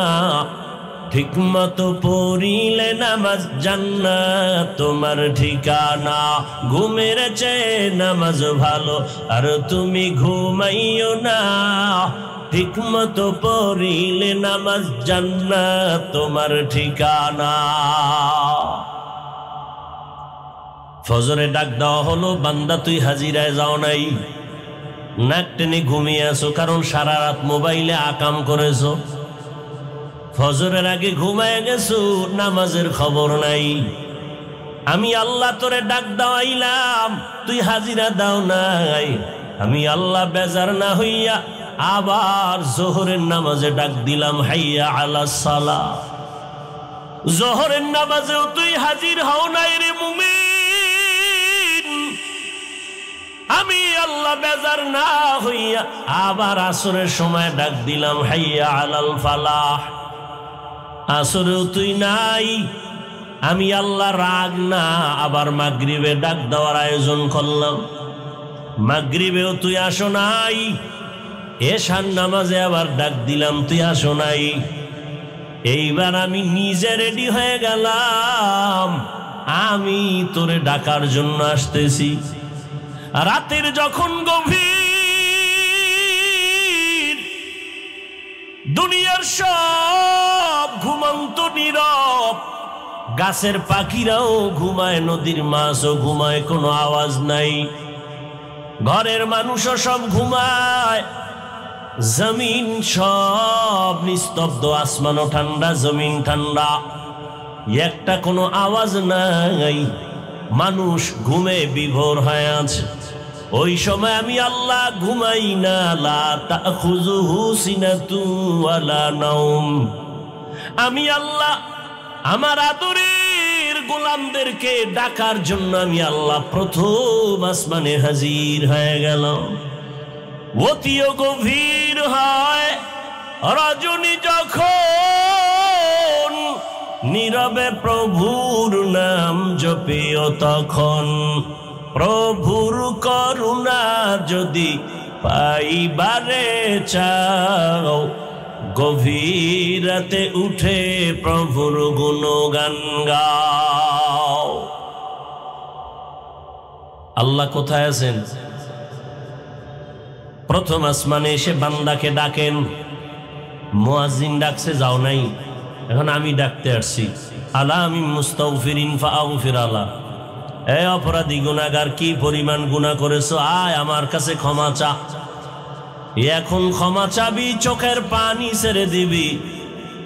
ঠিকমতো পড়িলে নামাজ জান্নাত তোমার ঠিকানা। ঘুমের চেয়ে নামাজ ভালো, আর তুমি ঘুমাইও না, ঠিকমতো পড়িলে নামাজ জান্নাত তোমার ঠিকানা। ফজরে ডাক দেওয়া হলো, বান্দা তুই হাজিরায় যাও নাই, নাক টেনে ঘুমিয়ে আছো, কারণ সারা রাত মোবাইলে আকাম করেছো, ফজরের আগে ঘুমায় গেছো, নামাজের খবর নাই। আমি আল্লাহ তোরে ডাক দাওয়াইলাম, তুই হাজিরা দাও নাই। আমি আল্লাহ বেজার না হইয়া আবার জোহরের নামাজে ডাক দিলাম, হাইয়া আলাস সালাহ। জোহরের নামাজেও তুই হাজির হও নাই রে মুমিন। আমি আল্লাহ বেজার না হইয়া আবার আসরের সময় ডাক দিলাম, হাইয়া আলাল ফালাহ। আসরেও তুই নাই। আমি আল্লাহ রাগ না, আবার মাগরিবে ডাক দেওয়ার আয়োজন করলাম, মাগরিবেও তুই আসো নাই। এশার নামাজে আবার ডাক দিলাম, তুই আসো নাই। এইবার আমি নিজে রেডি হয়ে গেলাম, আমি তোরে ডাকার জন্য আসতেছি। রাতের যখন গভীর, দুনিয়ার সব ঘুমন্ত নীরব, গাছের পাখিরাও ঘুমায়, নদীর মাছও ঘুমায়, কোনো আওয়াজ নাই, ঘরের মানুষও সব ঘুমায়, জমিন সব নিস্তব্ধ, আসমানও ঠান্ডা, জমিন ঠান্ডা, একটা কোনো আওয়াজ নাই, মানুষ ঘুমে বিভোর হয়ে আছে। ওই সময় আমি আল্লাহ ঘুমাই না, লা তাখুযুহু সিনাতু ওয়ালা নাওম। আমি আল্লাহ আমার আদরের গোলামদেরকে ডাকার জন্য আমি আল্লাহ প্রথম আসমানে হাজির হয়ে গেল। অতিও গভীর হয় রজনী যখন, নীরবে প্রভুর নাম জপিও তখন। প্রভুর করুণা যদি পাইবারে চাও, গভীর রাতে উঠে প্রভুর গুণগান গাও। আল্লাহ কোথায় আছেন? প্রথম আসমানে এসে বান্দাকে ডাকেন। মুয়াজ্জিন ডাকছে, যাও নাই, এখন আমি ডাকতে আসছি। আলা আমি মুস্তাগফিরিন ফাগফির আলা। এ অপরাধী গুনাহগার, কি পরিমাণ গুনাহ করেছো, আয় আমার কাছে ক্ষমা চা। এখন ক্ষমা চাবি, চোখের পানি ছেড়ে দিবি।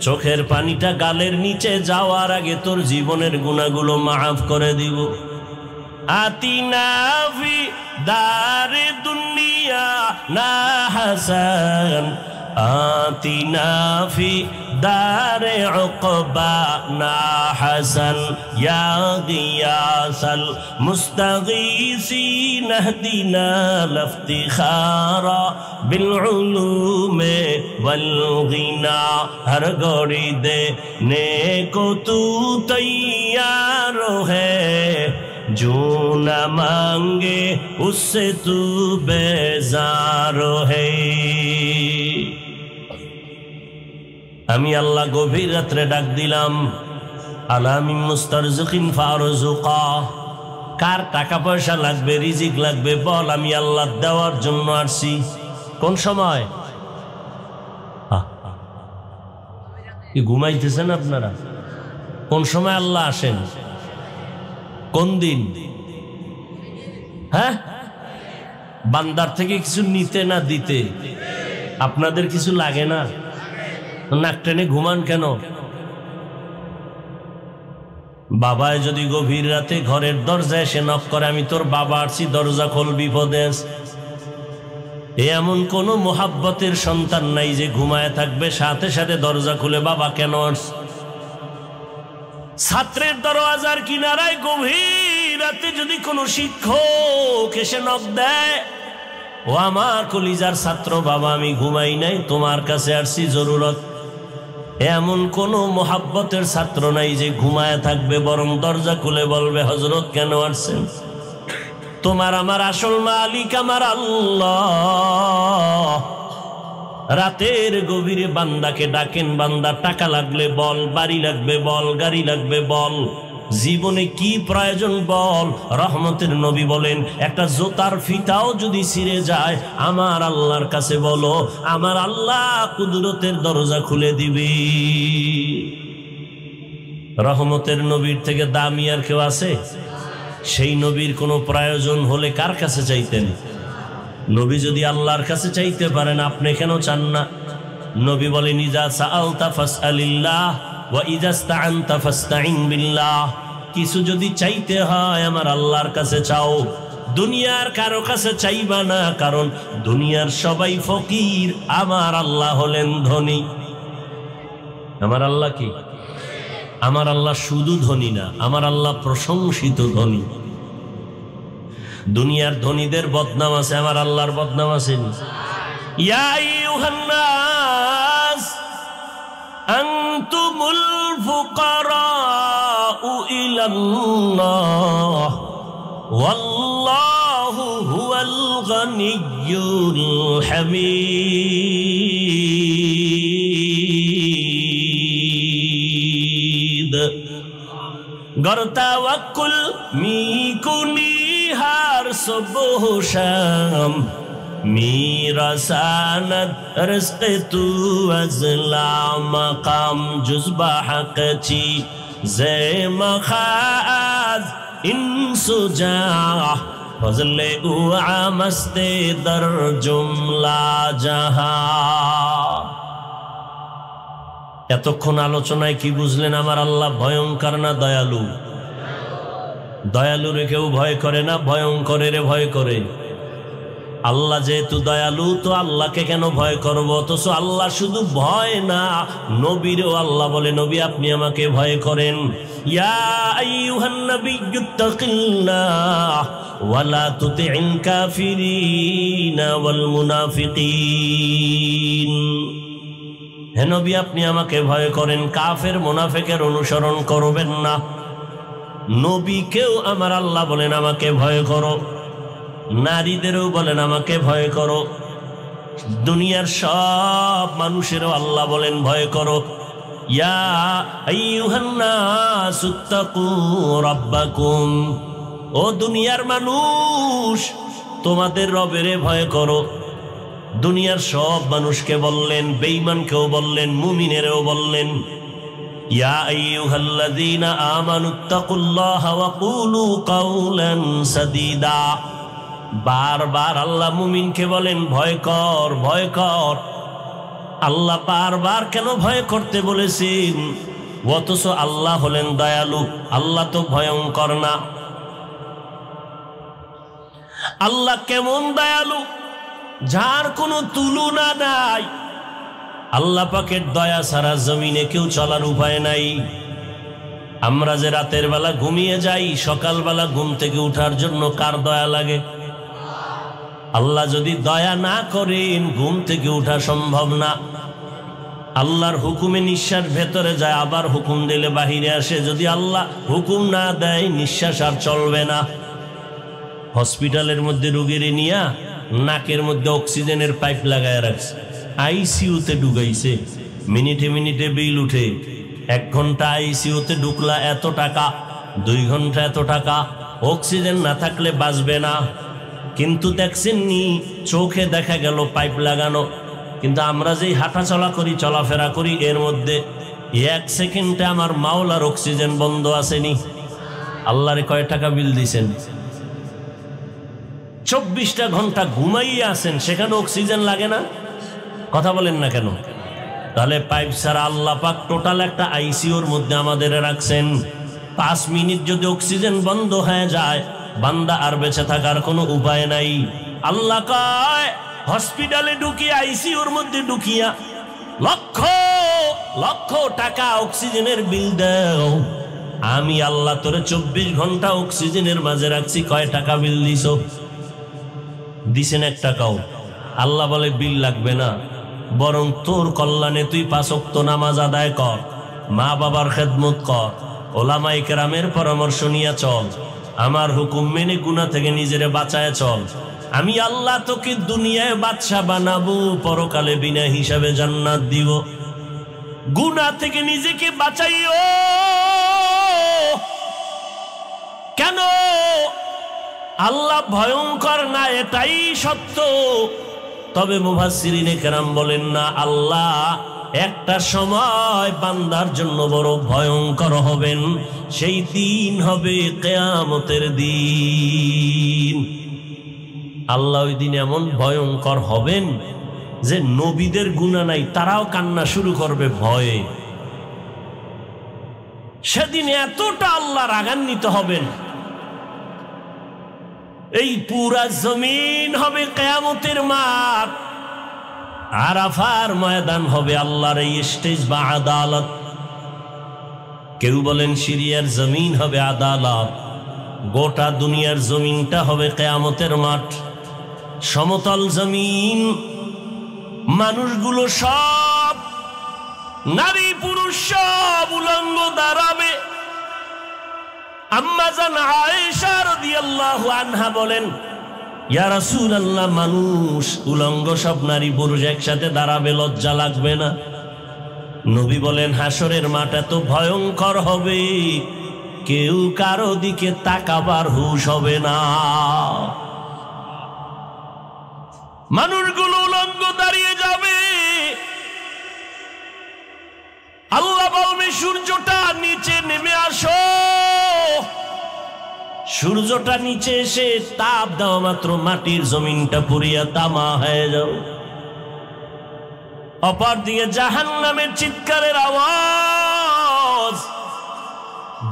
চোখের পানিটা গালের নিচে যাওয়ার আগে তোর জীবনের গুনাহগুলো মাফ করে দিব। আতিনা ফি দারে দুনিয়া না হাসান آتنا في دار عقبانا حسن يا غياث المستغيثين اهدنا لافتخارا بالعلوم والغنى ہر گوڑی دینے کو تو تیار ہے جو نہ مانگے اس سے تو بیزار ہے আমি আল্লাহ গভীর রাত্রে ডাক দিলাম আলামিন মুস্তারজিকিন ফারজুকা কার টাকা পয়সা লাগবে রিজিক লাগবে বল আমি আল্লাহ দেওয়ার জন্য আসছি কোন সময় কি ঘুমাইতেছেন আপনারা কোন সময় আল্লাহ আসেন কোন দিন হ্যাঁ বান্দার থেকে কিছু নিতে না দিতে আপনাদের কিছু লাগে না নাক টেনে ঘুমান কেন বাবায় যদি গভীর রাতে ঘরের দরজায় এসে নক করে আমি তোর বাবা আসছি দরজা খোল বিপদে এমন কোন মোহাব্বতের সন্তান নাই যে ঘুমায় থাকবে সাথে সাথে দরজা খুলে বাবা কেন আসছে ছাত্রের দরওয়াজার কিনারায় গভীর রাতে যদি কোনো শিক্ষক এসে নক দেয় ও আমার কলিজার ছাত্র বাবা আমি ঘুমাই নাই তোমার কাছে আসছি জরুরত এমন কোন মোহাব্বতের ছাত্র নাই যে ঘুমায় থাকবে বরং দরজা খুলে বলবে হযরত কেন আসছেন তোমার আমার আসল মালিক আমার আল্লাহ রাতের গভীরে বান্দাকে ডাকেন বান্দা টাকা লাগলে বল বাড়ি লাগবে বল গাড়ি লাগবে বল জীবনে কি প্রয়োজন বল রহমতের নবী বলেন একটা জোতার ফিতাও যদি ছিঁড়ে যায় আমার আল্লাহর কাছে বলো আমার আল্লাহ কুদরতের দরজা খুলে দিবে রহমতের নবীর থেকে দামি আর কেউ আছে সেই নবীর কোনো প্রয়োজন হলে কার কাছে চাইতেন নবী যদি আল্লাহর কাছে চাইতে পারেন আপনি কেন চান না নবী বলেন ইজা সাআলতা ফাসআলিল্লাহ ওয়া ইজা ইসতাআনতা ফাসতাইন বিল্লাহ কিছু যদি চাইতে হয় আমার আল্লাহর কাছে চাও দুনিয়ার কারো কাছে চাইবা না কারণ দুনিয়ার সবাই ফকির আমার আল্লাহ হলেন ধনী আমার আল্লাহ কি আমার আল্লাহ শুধু ধনী না আমার আল্লাহ প্রশংসিত ধনী দুনিয়ার ধনীদের বদনাম আছে আমার আল্লাহর বদনাম আছে ইয়া আইয়ুহান নাস আনতুমুল ফুকারাউ ইলাল্লাহ ওয়াল্লাহু হুয়াল গনিয়্যুল হামিদ गर तवक्कुल मीकुनी हर सुबह शाम मेरा सानद रिज़्क़ तू अज़ला मकाम जुज़्बा हक़ ची ज़े मखाज़ इंसुजा फज़ले उआ मस्ते दर जुमला जहां এতক্ষণ আলোচনায় কি বুঝলেন আমার আল্লাহ ভয়ঙ্কর না দয়ালু দয়ালুরে কেউ ভয় করে না ভয়ঙ্করের ভয় করে আল্লাহ যেহেতু দয়ালু তো আল্লাহকে কেন ভয় করব অথচ আল্লাহ শুধু ভয় না নবীরও আল্লাহ বলে নবী আপনি আমাকে ভয় করেন ইয়া আইয়ুহান নাবিয়্যুত্তাকিল্লাহ ওয়ালা তুতি'ল কাফিরিনা ওয়াল মুনাফিকিন হে নবী আপনি আমাকে ভয় করেন কাফের মুনাফিকের অনুসরণ করবেন না নবীকেও আমার আল্লাহ বলেন আমাকে ভয় করো নারীদেরও বলেন আমাকে ভয় করো দুনিয়ার সব মানুষেরও আল্লাহ বলেন ভয় করো ইয়া আইয়ুহান নাসুত্তাকু রাব্বাকুম ও দুনিয়ার মানুষ তোমাদের রবের ভয় করো দুনিয়ার সব মানুষকে বললেন বেঈমানকেও বললেন মুমিনেরও বললেন ইয়া আইয়ুহাল্লাযীনা আমানুত্তাকুল্লাহা ওয়া কুলু কাওলান সাদীদা বারবার আল্লাহ মুমিনকে বলেন ভয় কর ভয় কর আল্লাহ বারবার কেন ভয় করতে বলেছেন অথচ আল্লাহ হলেন দয়ালু আল্লাহ তো ভয়ঙ্কর না আল্লাহ কেমন দয়ালু যার কোনো তুলনা নাই আল্লাহ পাকের দয়া ছাড়া জমিনে কেউ চলার উপায় নাই। আমরা যে রাতের বেলা ঘুমিয়ে যাই, সকালবেলা ঘুম থেকে উঠার জন্য কার দয়া লাগে? আল্লাহ যদি দয়া না করেন ঘুম থেকে উঠা সম্ভব না। আল্লাহর হুকুমে নিঃশ্বাস ভেতরে যায়, আবার হুকুম দিলে বাহিরে আসে। যদি আল্লাহ হুকুম না দেয় নিঃশ্বাস আর চলবে না। হসপিটালের মধ্যে রোগীর নিয়া নাকের মধ্যে অক্সিজেনের পাইপ লাগায় রাখছে, আইসিইউতে ঢুকাইছে, মিনিটে মিনিটে বিল উঠে। 1 ঘন্টা আইসিইউতে ঢুকলা এত টাকা, 2 ঘন্টা এত টাকা। অক্সিজেন না থাকলে বাঁচবে না। কিন্তু দেখছেন নি, চোখে দেখা গেল পাইপ লাগানো, কিন্তু আমরা যেই হাঁটা চলা করি, চলাফেরা করি, এর মধ্যে 1 সেকেন্ডে আমার মাওলার অক্সিজেন বন্ধ আসেনি। আল্লাহরে কয় টাকা বিল দিছেন? 24টা ঘন্টা ঘুমাইয়ে আছেন, সেখানে অক্সিজেন লাগে না? কথা বলেন না কেন? তাহলে পাইপ ছাড়া আল্লাহ পাক টোটাল একটা আইসিইউর মধ্যে আমাদের রাখছেন। 5 মিনিট যদি অক্সিজেন বন্ধ হয়ে যায়, বান্দা আর বেঁচে থাকার কোনো উপায় নাই। আল্লাহ কয় হসপিটালে ঢুকিয়ে, আইসিইউর মধ্যে ঢুকিয়া লক্ষ লক্ষ টাকা অক্সিজেনের বিল দাও। আমি আল্লাহ তোরে 24 ঘন্টা অক্সিজেনের মাঝে রাখছি, কয় টাকা বিল দিছো? দিছেন 1 টাকাও? আল্লাহ বলে বিল লাগবে না, বরং তোর কল্যাণে তুই 5 ওয়াক্ত নামাজ আদায় কর, মা বাবার খেদমত কর, ওলামায়ে কেরামের পরামর্শ নিয়ে চল, আমার হুকুম মেনে গুনাহ থেকে নিজেরে বাঁচায় চল। আমি আল্লাহ তোকে দুনিয়ায় বাদশা বানাবো, পরকালে বিনা হিসাবে জান্নাত দিব। গুনাহ থেকে নিজেকে বাঁচাইও। কেন? আল্লাহ ভয়ঙ্কর না, এটাই সত্য। তবে মুফাসসিরিনে কেরাম বলেন না, আল্লাহ একটা সময় বান্দার জন্য বড় ভয়ঙ্কর হবেন, সেই দিন হবে কিয়ামতের দিন। আল্লাহ ওই দিন এমন ভয়ঙ্কর হবেন যে নবীদের গুনাহ নাই, তারাও কান্না শুরু করবে ভয়ে। সেদিন এতটা আল্লাহ রাগান্বিত হবেন, এই পুরা জমিন হবে কিয়ামতের মাঠ, আরাফার ময়দান হবে আল্লাহর এই স্টেজ বা আদালত। কেউ বলেন সিরিয়ার জমিন হবে আদালত, গোটা দুনিয়ার জমিনটা হবে কিয়ামতের মাঠ। সমতল জমিন, মানুষগুলো সব, নারী পুরুষ সব উলঙ্গ দাঁড়াবে। আম্মা জান আয়েশা রাদিয়াল্লাহু আনহা বলেন, ইয়া রাসূলুল্লাহ, মানুষ উলঙ্গ সব নারী পুরুষ একসাথে দাঁড়াবে, লজ্জা লাগবে না? নবী বলেন, হাসরের মাঠ এত ভয়ঙ্কর হবে, কেউ কারো দিকে তাকাবার হুঁশ হবে না। মানুষগুলো উলঙ্গ দাঁড়িয়ে যাবে। আল্লাহ বলবে, সূর্যটা নিচে নেমে আসো। সূর্যটা নিচে এসে তাপ দেওয়া মাত্র মাটির জমিনটা পুড়িয়া তামা হয়ে যাও। অপর দিকে জাহান্নামের চিৎকারের আওয়াজ।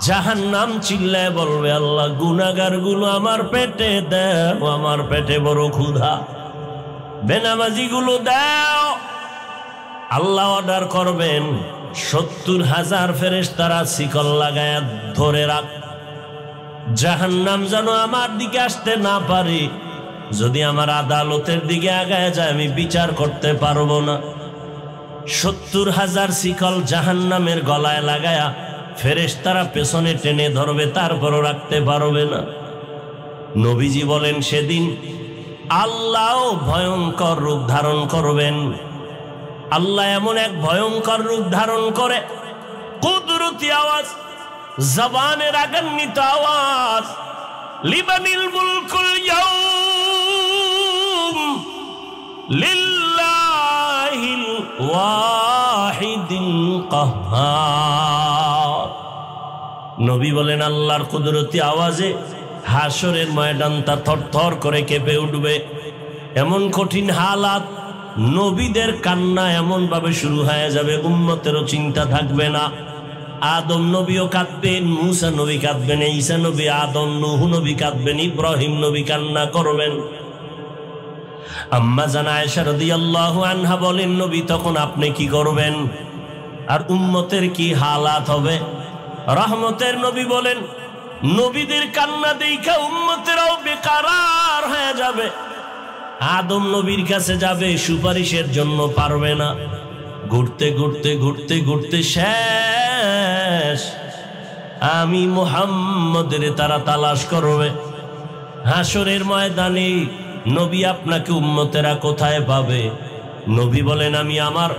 জাহান্নাম চিল্লায় বলবে, আল্লাহ গুনাহগার গুলো আমার পেটে দাও, আমার পেটে বড় ক্ষুধা, বেনামাজি গুলো দাও। আল্লাহ অর্ডার করবেন, 70,000 ফেরেশতারা শিকল লাগায়া ধরে রাখ, জাহান্নাম যেন আমার দিকে আসতে না পারে। যদি আমার আদালতের দিকে আগায় যায়, আমি বিচার করতে পারবো না। 70,000 শিকল জাহান্নামের গলায় লাগায়া ফেরেশতারা পেছনে টেনে ধরবে, তারপরও রাখতে পারবে না। নবীজি বলেন, সেদিন আল্লাহ ভয়ঙ্কর রূপ ধারণ করবেন। আল্লাহ এমন এক ভয়ঙ্কর রূপ ধারণ করে, কুদরতি আওয়াজ, জবানের রাগান্বিত আওয়াজ, লিমানিল মুলকুল ইয়াউম লিল্লাহিল ওয়াহিদিল কাহ্হার। নবী বলেন, আল্লাহর কুদরতি আওয়াজে হাসরের ময়দানটা থরথর করে কেঁপে উঠবে। এমন কঠিন হালাত, নবীদের কান্না এমন ভাবে শুরু হয়ে যাবে, উম্মতেরও চিন্তা থাকবে না। আদম নবীও কাঁদবেন, মুসা নবী কাঁদবেন, ঈসা নবী, আদম, নূহ নবী কাঁদবেন, ইব্রাহিম নবী কান্না করবেন। আম্মা জান আয়েশা রাদিয়াল্লাহু আনহা বলেন, নবী তখন আপনি কি করবেন আর উম্মতের কি হালাত হবে? রহমতের নবী বলেন, নবীদের কান্না দেখা উম্মতেরাও বেকারার হয়ে যাবে। আদম নবীর কাছে যাবে, সুপারিশের জন্য পারবে না। ঘুরতে ঘুরতে ঘুরতে ঘুরতে শেষ, আমি মুহাম্মদের তারা তালাশ করবে। হাসরের ময়দানে নবী আপনাকে উম্মতেরা কোথায় পাবে? নবী বলেন, আমি আমার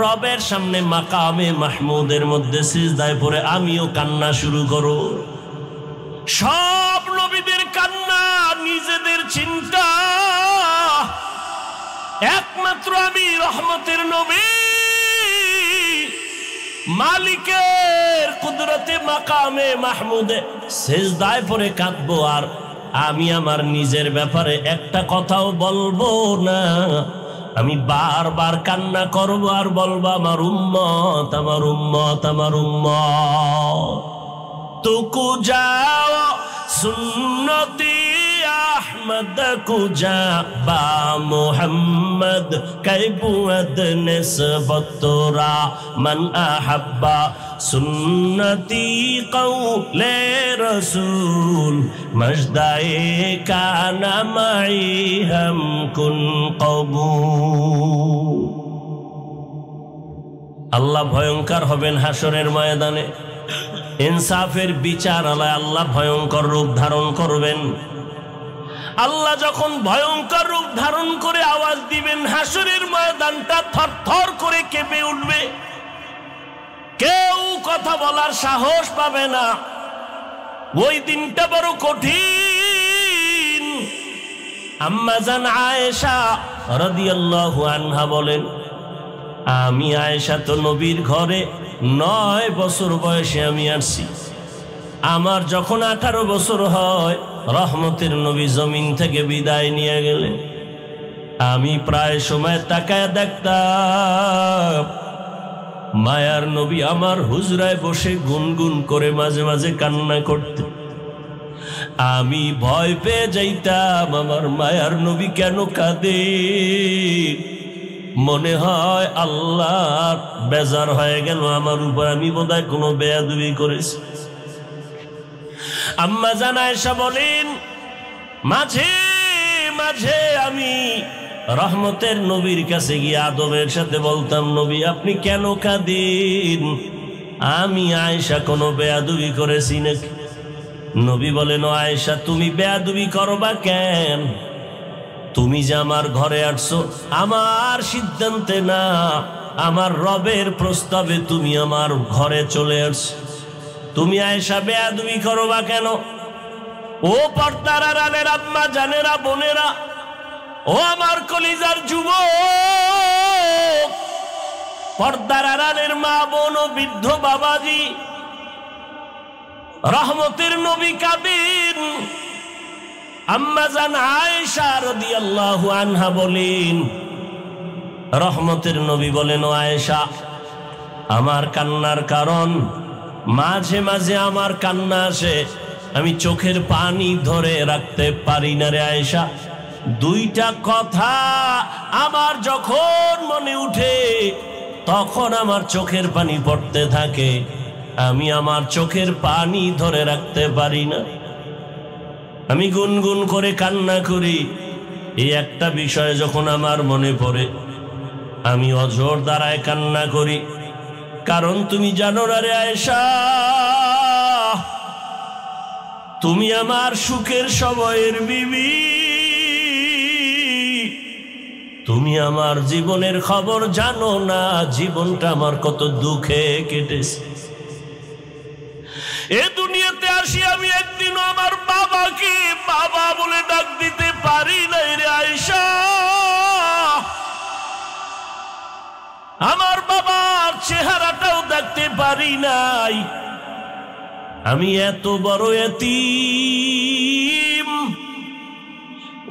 রবের সামনে মাকামে মাহমুদের মধ্যে সিজদায় পড়ে আমিও কান্না শুরু করব। সব নবীদের কান্না নিজেদের চিন্তা, একমাত্র আমি রহমতের নবী মালিকের কুদরতে মাকামে মাহমুদে সিজদায় পড়ে কাঁদবো, আর আমি আমার নিজের ব্যাপারে একটা কথাও বলবো না। আমি বারবার কান্না করব আর বলবো, আমার উম্মত, আমার উম্মত, আমার উম্মত। তুকু যাও সুন্নতি আহমদ কুজা বা মুহাম্মদ কাইবুদ নিসবতরা মান আহাব্বা সুন্নতি কওলে রসুল মজদায়ে কানা মাই হাম কুন কবুল। আল্লাহ ভয়ঙ্কর হবেন হাসরের ময়দানে। ইনসাফের বিচার আল্লাহ ভয়ঙ্কর রূপ ধারণ করবেন। আল্লাহ যখন ভয়ঙ্কর রূপ ধারণ করে আওয়াজ দিবেন, হাসরের ময়দানটা থরথর করে কেঁপে উঠবে। কেউ কথা বলার সাহস পাবে না। ওই দিনটা বড় কঠিন। আম্মা জান আয়েশা রাদিয়াল্লাহু আনহা বলেন, আমি আয়েশা তো নবীর ঘরে 9 বছর বয়সে আমি আসছি। আমার যখন 18 বছর হয়, রহমতের নবী জমিন থেকে বিদায় নিয়ে গেলেন। আমি প্রায় সময় তাকায় দেখতাম মায়ার নবী আমার হুজরায় বসে গুনগুন করে মাঝে মাঝে কান্না করতে। আমি ভয় পেয়ে যাইতাম, আমার মায়ার নবী কেন কাঁদে? মনে হয় আল্লাহ বেজার হয়ে গেল আমার উপর, আমি বোধহয় কোনো বেয়াদবি করেছি। আম্মা জান আয়েশা বলেন, মাঝে মাঝে আমি রহমতের নবীর কাছে গিয়ে আদবের সাথে বলতাম, নবী আপনি কেন কাঁদেন? আমি আয়েশা কোনো বেয়াদবি করেছি নাকি? নবী বলেন, ও আয়েশা তুমি বেয়াদবি করবা কেন? তুমি যে আমার ঘরে আসছো আমার সিদ্ধান্তে না, আমার রবের প্রস্তাবে তুমি আমার ঘরে চলে আসছো। তুমি আয়েশা বেয়াদবি করবা কেন? ও পর্দার আড়ালের আম্মা জানেরা, বোনেরা, ও আমার কলিজার যুবক, পর্দার আড়ালের মা বোন ও বৃদ্ধ বাবাজি, রহমতের নবী কাঁদেন। আম্মা জান আয়েশা রাদিয়াল্লাহু আনহা বলেন, রহমতের নবী বলেন, ও আয়েশা আমার কান্নার কারণ, মাঝে মাঝে আমার কান্না আসে, আমি চোখের পানি ধরে রাখতে পারি না রে আয়েশা। দুইটা কথা আমার যখন মনে উঠে তখন আমার চোখের পানি পড়তে থাকে, আমি আমার চোখের পানি ধরে রাখতে পারি না। আমি গুনগুন করে কান্না করি। এই একটা বিষয় যখন আমার মনে পড়ে আমি অঝোর দ্বারায় কান্না করি। কারণ তুমি জানো না রে আয়েশা, তুমি আমার সুখের সময়ের বিবি, তুমি আমার জীবনের খবর জানো না, জীবনটা আমার কত দুঃখে কেটেছে। এ দুনিয়াতে আসি আমি একদিনও আমার বাবাকে বাবা বলে ডাক দিতে পারি নাই রে আয়েশা। আমার বাবার চেহারাটাও দেখতে পারি নাই। আমি এত বড় এতিম।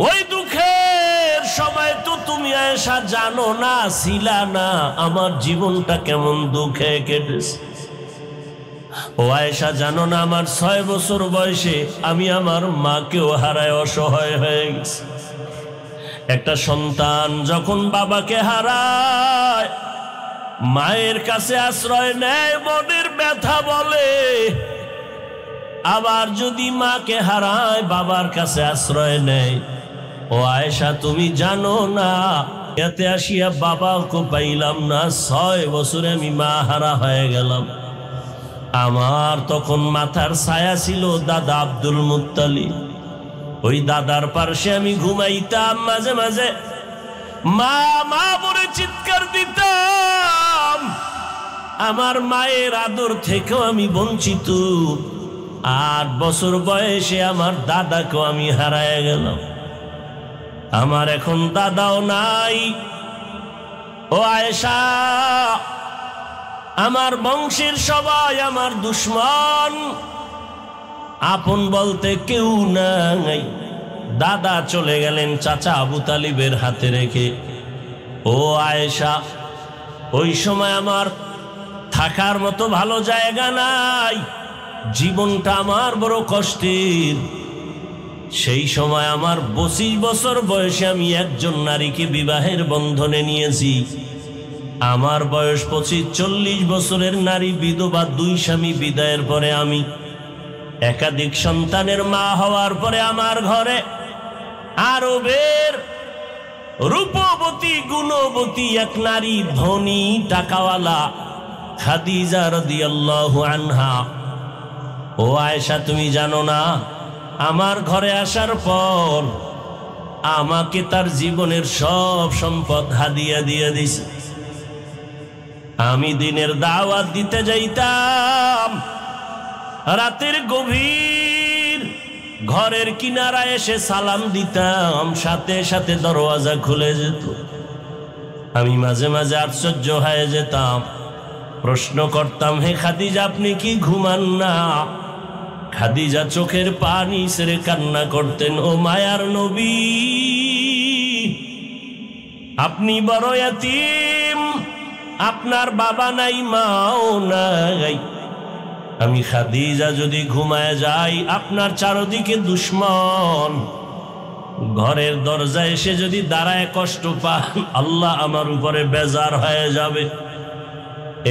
ওই দুঃখের সময় তো তুমি আয়েশা জানো না, ছিলা না, আমার জীবনটা কেমন দুঃখে কেটেছে। ও আয়েশা জানো না, আমার 6 বছর বয়সে আমি আমার মাকেও হারায় অসহায় হয়ে গেছি। একটা সন্তান যখন বাবাকে হারায় মায়ের কাছে আশ্রয় নেয়, মনের ব্যথা বলে। আবার যদি মাকে হারায় বাবার কাছে আশ্রয় নেয়। ও আয়েশা, তুমি জানো না, এতে আসিয়া বাবাকে পাইলাম না, 6 বছরে আমি মা হারা হয়ে গেলাম। আমার তখন মাথার ছায়া ছিল দাদা আব্দুল মুত্তালিব। ওই দাদার পাশে আমি ঘুমাইতাম, মাঝে মাঝে মা মা বলে চিৎকার দিতাম। আমার মায়ের আদর থেকেও আমি বঞ্চিত। 8 বছর বয়সে আমার দাদাকেও আমি হারায় গেলাম। আমার এখন দাদাও নাই। ও আয়েশা, আমার বংশের সবাই আমার দুশ্মন, আপন বলতে কেউ নাই। দাদা চলে গেলেন চাচা আবু তালিবের হাতে রেখে। ও আয়েশা, ওই সময় আমার থাকার মতো ভালো জায়গা নাই, জীবনটা আমার বড় কষ্টের। সেই সময় আমার 25 বছর বয়সে আমি একজন নারীকে বিবাহের বন্ধনে নিয়েছি। আমার বয়স 25-40 বছরের নারী বিধবা, 2 স্বামী বিদায়ের পরে আমি একাধিক সন্তানের মা হওয়ার পরে আমার ঘরে আরবের রূপবতী গুণবতী এক নারী, ধনী টাকাওয়ালা খাদিজা রাদিয়াল্লাহু আনহা। ও আয়েশা, তুমি জানো না, আমার ঘরে আসার পর আমাকে তার জীবনের সব সম্পদ হাদিয়া দিয়ে দিছে। আমি দিনের দাওয়াত দিতে যাইতাম, রাতের গভীর ঘরের কিনারায় এসে সালাম দিতাম, সাথে সাথে দরওয়াজা খুলে যেত। আমি মাঝে মাঝে আশ্চর্য হয়ে যেতাম, প্রশ্ন করতাম, হে খাদিজা, আপনি কি ঘুমান না? খাদিজা চোখের পানি ছেড়ে কান্না করতেন, ও মায়ার নবী, আপনি বড় ইয়াতীম, আপনার বাবা নাই, মাও নাই। আমি খাদিজা যদি ঘুমায় যাই, আপনার চারদিকে দুশ্মন ঘরের দরজায় এসে যদি দাঁড়ায় কষ্ট পান, আল্লাহ আমার উপরে বেজার হয়ে যাবে।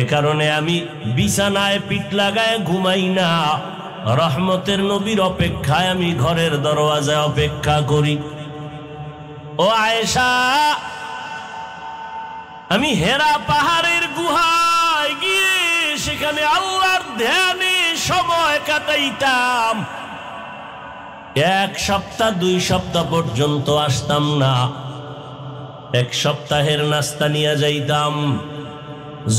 এ কারণে আমি বিছানায় পিঠ লাগায় ঘুমাই না, রহমতের নবীর অপেক্ষায় আমি ঘরের দরওয়াজায় অপেক্ষা করি। ও আয়েশা, আমি হেরা পাহাড়ের গুহায় গিয়ে সেখানে আল্লাহর ধ্যানে সময় কাটাইতাম। 1 সপ্তাহ 2 সপ্তাহ পর্যন্ত আসতাম না। 1 সপ্তাহের নাস্তা নিয়ে যাইতাম।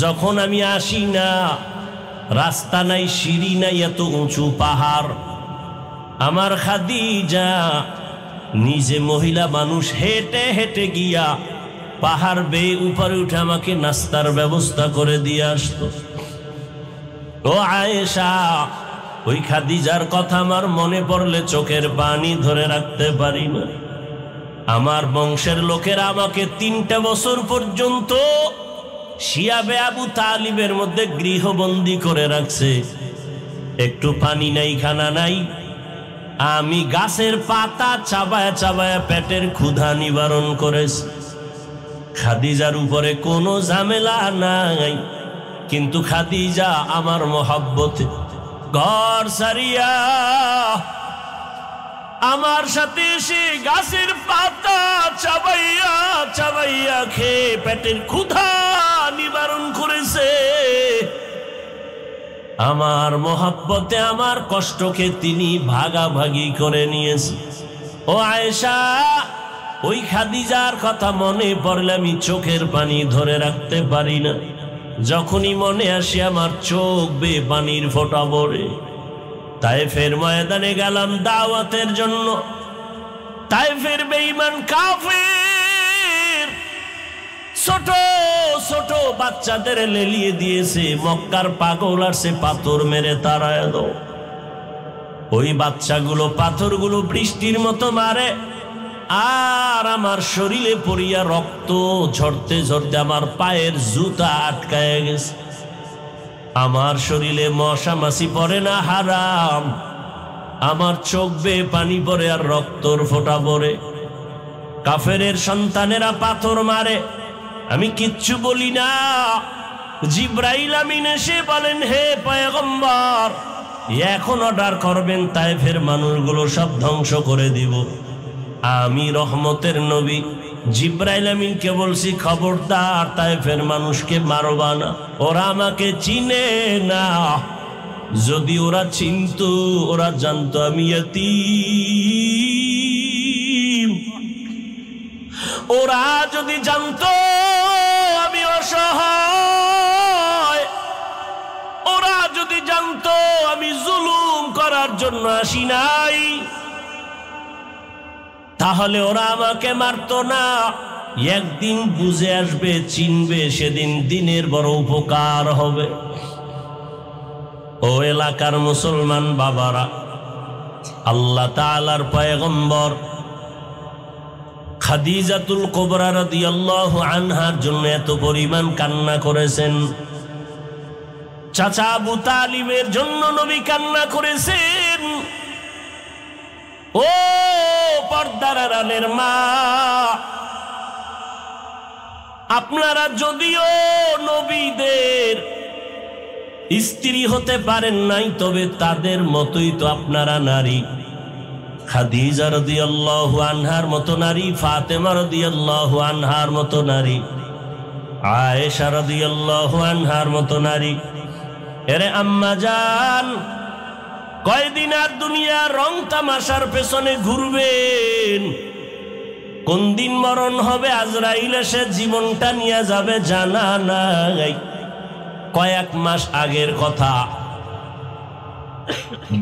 যখন আমি আসি না, রাস্তা নাই, সিঁড়ি নাই, এত উঁচু পাহাড়। আমার খাদিজা নিজে মহিলা মানুষ হেঁটে হেঁটে গিয়া পাহাড় বেয়ে উপরে উঠে আমাকে নাস্তার ব্যবস্থা করে দিয়ে আসতো। ও আয়েশা, ওই খাদিজার কথা আমার মনে পড়লে চোখের পানি ধরে রাখতে পারি না। আমার বংশের লোকেরা আমাকে 3টা বছর পর্যন্ত শিয়াবে আবু তালিবের মধ্যে গৃহবন্দী করে রাখছে। একটু পানি নাই, খানা নাই। আমি গাছের পাতা চাবায়া চাবায়া পেটের ক্ষুধা নিবারণ করেছি। খাদিজার উপরে কোনো ঝামেলা নাই, কিন্তু খাদিজা আমার মহব্বতে ঘর সারিয়া আমার সাথে এসে গাছের পাতা চাবাইয়া চাবাইয়া খেয়ে পেটের ক্ষুধা নিবারণ করেছে। আমার মহব্বতে আমার কষ্টকে তিনি ভাগাভাগি করে নিয়েছে। ও আয়েশা, ওই খাদিজার কথা মনে পড়লে আমি চোখের পানি ধরে রাখতে পারি না। যখনই মনে আসে আমার চোখ বেয়ে পানির ফোঁটা পড়ে। তায়েফের ময়দানে গেলাম দাওয়াতের জন্য। তায়েফের বেঈমান কাফের ছোট ছোট বাচ্চাদের লেলিয়ে দিয়েছে। মক্কার পাগল আসছে, পাথর মেরে তাড়ায় দাও। ওই বাচ্চাগুলো পাথরগুলো বৃষ্টির মতো মারে, আর আমার শরীরে পড়িয়া রক্ত ঝরতে ঝরতে আমার পায়ের জুতা আটকায় গেছে। আমার শরীরে মশা মাছি পড়ে না, হারাম। আমার চোখ বেয়ে পানি পড়ে আর রক্তর ফোঁটা পড়ে। কাফেরের সন্তানেরা পাথর মারে, আমি কিচ্ছু বলি না। জিব্রাইল আমিন এসে বলেন, হে পয়গম্বর, এখন অর্ডার করবেন তায়েফের মানুষগুলো সব ধ্বংস করে দিব। আমি রহমতের নবী জিব্রাইল আমিনকে বলছি, খবরদার তায়েফের মানুষকে মারবা না, ওরা আমাকে চিনে না। যদি ওরা চিনতো, ওরা জানতো আমি ইয়তীম। ওরা যদি জানতো আমি অসহায়, ওরা যদি জানতো আমি জুলুম করার জন্য আসি নাই, তাহলে ওরা আমাকে মারতো না। একদিন বুঝে আসবে, চিনবে, সেদিন দিনের বড় উপকার হবে। ও এলাকার মুসলমান বাবারা, আল্লাহ তাআলার পয়গম্বর খাদিজাতুল কুবরা রাদিয়াল্লাহু আনহার জন্য এত পরিমাণ কান্না করেছেন। চাচা আবু তালিবের জন্য নবী কান্না করেছেন। ও পর্দার আড়ালের মা, আপনারা যদিও নবীদের স্ত্রী হতে পারেন নাই, তবে তাদের মতোই তো আপনারা নারী। খাদিজা রাদিয়াল্লাহু আনহার মতো নারী, ফাতেমা রাদিয়াল্লাহু আনহার মতো নারী, আয়েশা রাদিয়াল্লাহু আনহার মতো নারী। এরে আম্মা জান, কয়দিন আর দুনিয়ার রং তামাশার পেছনে ঘুরবেন? কোন দিন মরণ হবে, আজরাইল এসে জীবনটা নিয়ে যাবে জানা নাই। কয়েক মাস আগের কথা,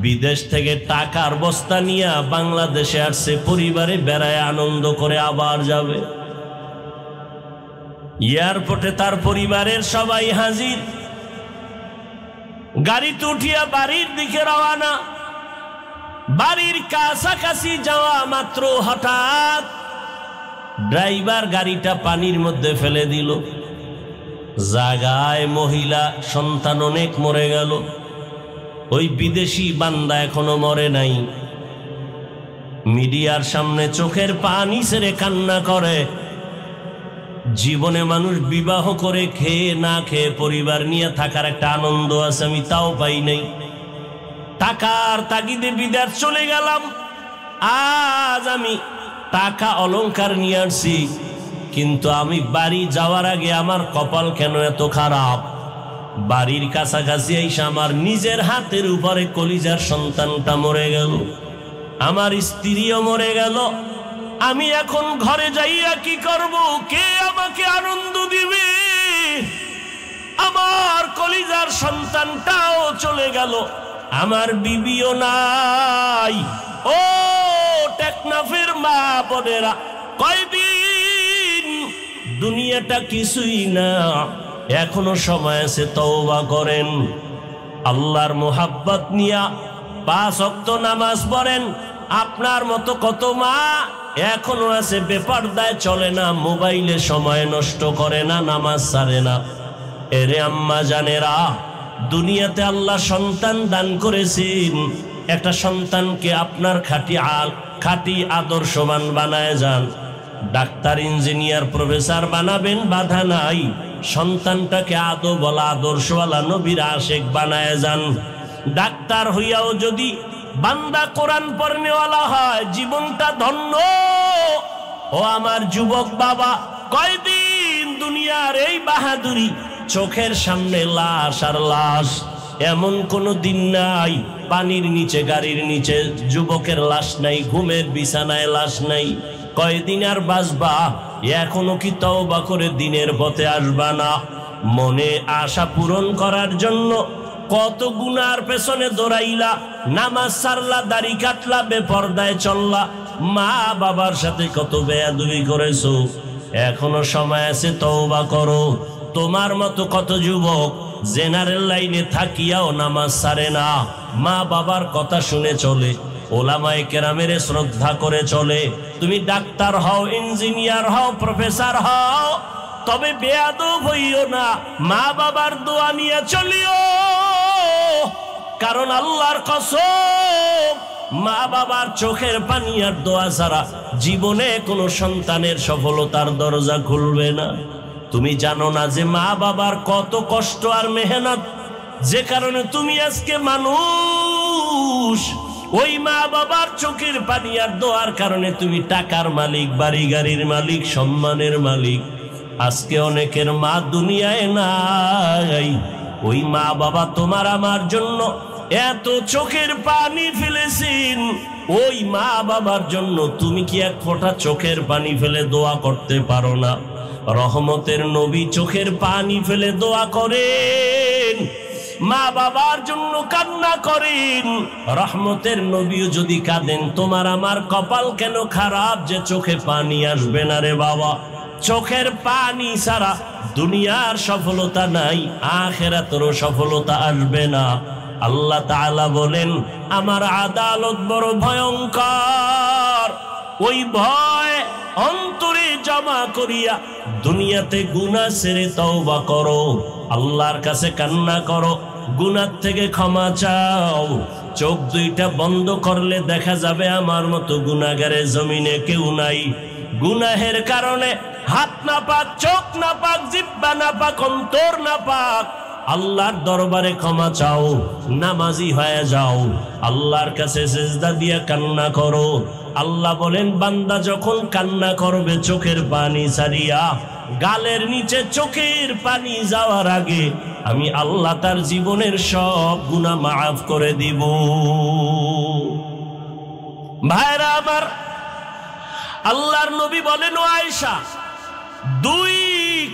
বিদেশ থেকে টাকার বস্তা নিয়ে বাংলাদেশে আসছে, পরিবারে বেড়ায় আনন্দ করে আবার যাবে। এয়ারপোর্টে তার পরিবারের সবাই হাজির। গাড়িতে উঠিয়া বাড়ির দিকে রওয়ানা। বাড়ির কাছাকাছি যাওয়া মাত্র হঠাৎ ড্রাইভার গাড়িটা পানির মধ্যে ফেলে দিল। জায়গায় মহিলা সন্তান অনেক মরে গেল। ওই বিদেশি বান্দা এখনো মরে নাই। মিডিয়ার সামনে চোখের পানি ছেড়ে কান্না করে। জীবনে মানুষ বিবাহ করে খেয়ে না খেয়ে পরিবার নিয়ে থাকার একটা আনন্দ আছে, আমি তাও পাই নাই। টাকার তাগিদে বিদেশ চলে গেলাম। আজ আমি টাকা অলংকার নিয়ে আসছি, কিন্তু আমি বাড়ি যাওয়ার আগে আমার কপাল কেন এত খারাপ। বাড়ির কাছাকাছি এসে আমার নিজের হাতের উপরে কলিজার সন্তানটা মরে গেল, আমার স্ত্রীও মরে গেল। আমি এখন ঘরে যাইয়া কি করব? কে আমাকে আনন্দ দিবে? আমার কলিজার সন্তানটাও চলে গেল, আমার বিবিও নাই। ও টেকনাফের মা বোনেরা, কয়দিন দুনিয়াটা কিছুই না, এখনো সময় আছে, তওবা করেন। আল্লাহর মোহাব্বত নিয়া 5 ওয়াক্ত নামাজ পড়েন। আপনার মতো কত মা এখনো আছে বেপরদায় চলে না, মোবাইলে সময় নষ্ট করে না, নামাজ ছাড়ে না। এরে আম্মা জানেরা, দুনিয়াতে আল্লাহ সন্তান দান করেছেন। একটা সন্তানকে আপনার খাঁটি আদর্শবান বানায় যান। ডাক্তার, ইঞ্জিনিয়ার, প্রফেসর বানাবেন, বাধা নাই। সন্তানটাকে বলা আদর্শওয়ালা নবীর আশেক বানায় যান। ডাক্তার হইয়াও যদি বান্দা কোরআন পড়নেওয়ালা হয়, জীবনটা ধন্য। ও আমার যুবক বাবা, কয়দিন দুনিয়ার এই বাহাদুরি, চোখের সামনে লাশ আর লাশ। এমন কোনো দিন নাই পানির নিচে, গাড়ির নিচে যুবকের লাশ নাই, ঘুমের বিছানায় লাশ নাই। কয়দিন আর বাঁচবা? এখনো কি তওবা করে দিনের পথে আসবা না? মনে আশা পূরণ করার জন্য কত গুনার পেছনে দৌড়াইলা, নামাজ ছাড়লা, দাড়ি কাটলা, বেপরদায় চললা, মা বাবার সাথে কত বেয়াদবি করেছো। এখনো সময় আছে, তওবা করো। তোমার মতো কত যুবক জেনারেল লাইনে থাকিয়াও নামাজ ছাড়ে না, মা বাবার কথা শুনে চলে, ওলামায়ে কেরামের শ্রদ্ধা করে চলে। তুমি ডাক্তার হও, ইঞ্জিনিয়ার হও, প্রফেসর হও, তবে বেয়াদব হইও না, মা বাবার দোয়া নিয়ে চলিও। কারণ আল্লাহর কসম, মা বাবার চোখের পানি আর দোয়া ছাড়া জীবনে কোনো সন্তানের সফলতার দরজা খুলবে না। তুমি জানো না যে মা বাবার কত কষ্ট আর মেহনত, যে কারণে তুমি আজকে মানুষ। ওই মা বাবার চোখের পানি আর দোয়ার কারণে তুমি টাকার মালিক, বাড়ি গাড়ির মালিক, সম্মানের মালিক। আজকে অনেকের মা দুনিয়ায় নাই। ওই মা বাবা তোমার আমার জন্য এত চোখের পানি ফেলেছেন, ওই মা বাবার জন্য তুমি কি এক ফোঁটা চোখের পানি ফেলে দোয়া করতে পারো না? রহমতের নবী চোখের পানি ফেলে দোয়া করেন, মা বাবার জন্য কান্না করেন। রহমতের নবীও যদি কাঁদেন, তোমার আমার কপাল কেন খারাপ যে চোখে পানি আসবে না রে বাবা। চোখের পানি ছাড়া দুনিয়ার সফলতা নাই, আখিরাতেরও সফলতা আসবে না। আল্লাহ তাআলা বলেন, আমার আদালত বড় ভয়ঙ্কর। ওই ভয় অন্তরে জমা করিয়া দুনিয়াতে গুনাহ ছেড়ে তওবা করো, আল্লাহর কাছে কান্না করো, গুনাহ থেকে ক্ষমা চাও। চোখ দুইটা বন্ধ করলে দেখা যাবে আমার মতো গুনাহগারের জমিনে কেউ নাই। গুনাহের কারণে হাত না পাক, চোখ না পাক, জিহ্বা না পাক, অন্তর না পাক। আল্লাহর দরবারে ক্ষমা চাও, নামাজি হয়ে যাও, আল্লাহর কাছে সিজদা দিয়ে কান্না করো। আল্লাহ বলেন, বান্দা যখন কান্না করবে চোখের পানি ছাড়িয়া, গালের নিচে চোখের পানি যাওয়ার আগে আমি আল্লাহ তার জীবনের সব গুনাহ মাফ করে দিব। ভাইরা আমার, আল্লাহর নবী বলেন, ও আয়েশা, দুই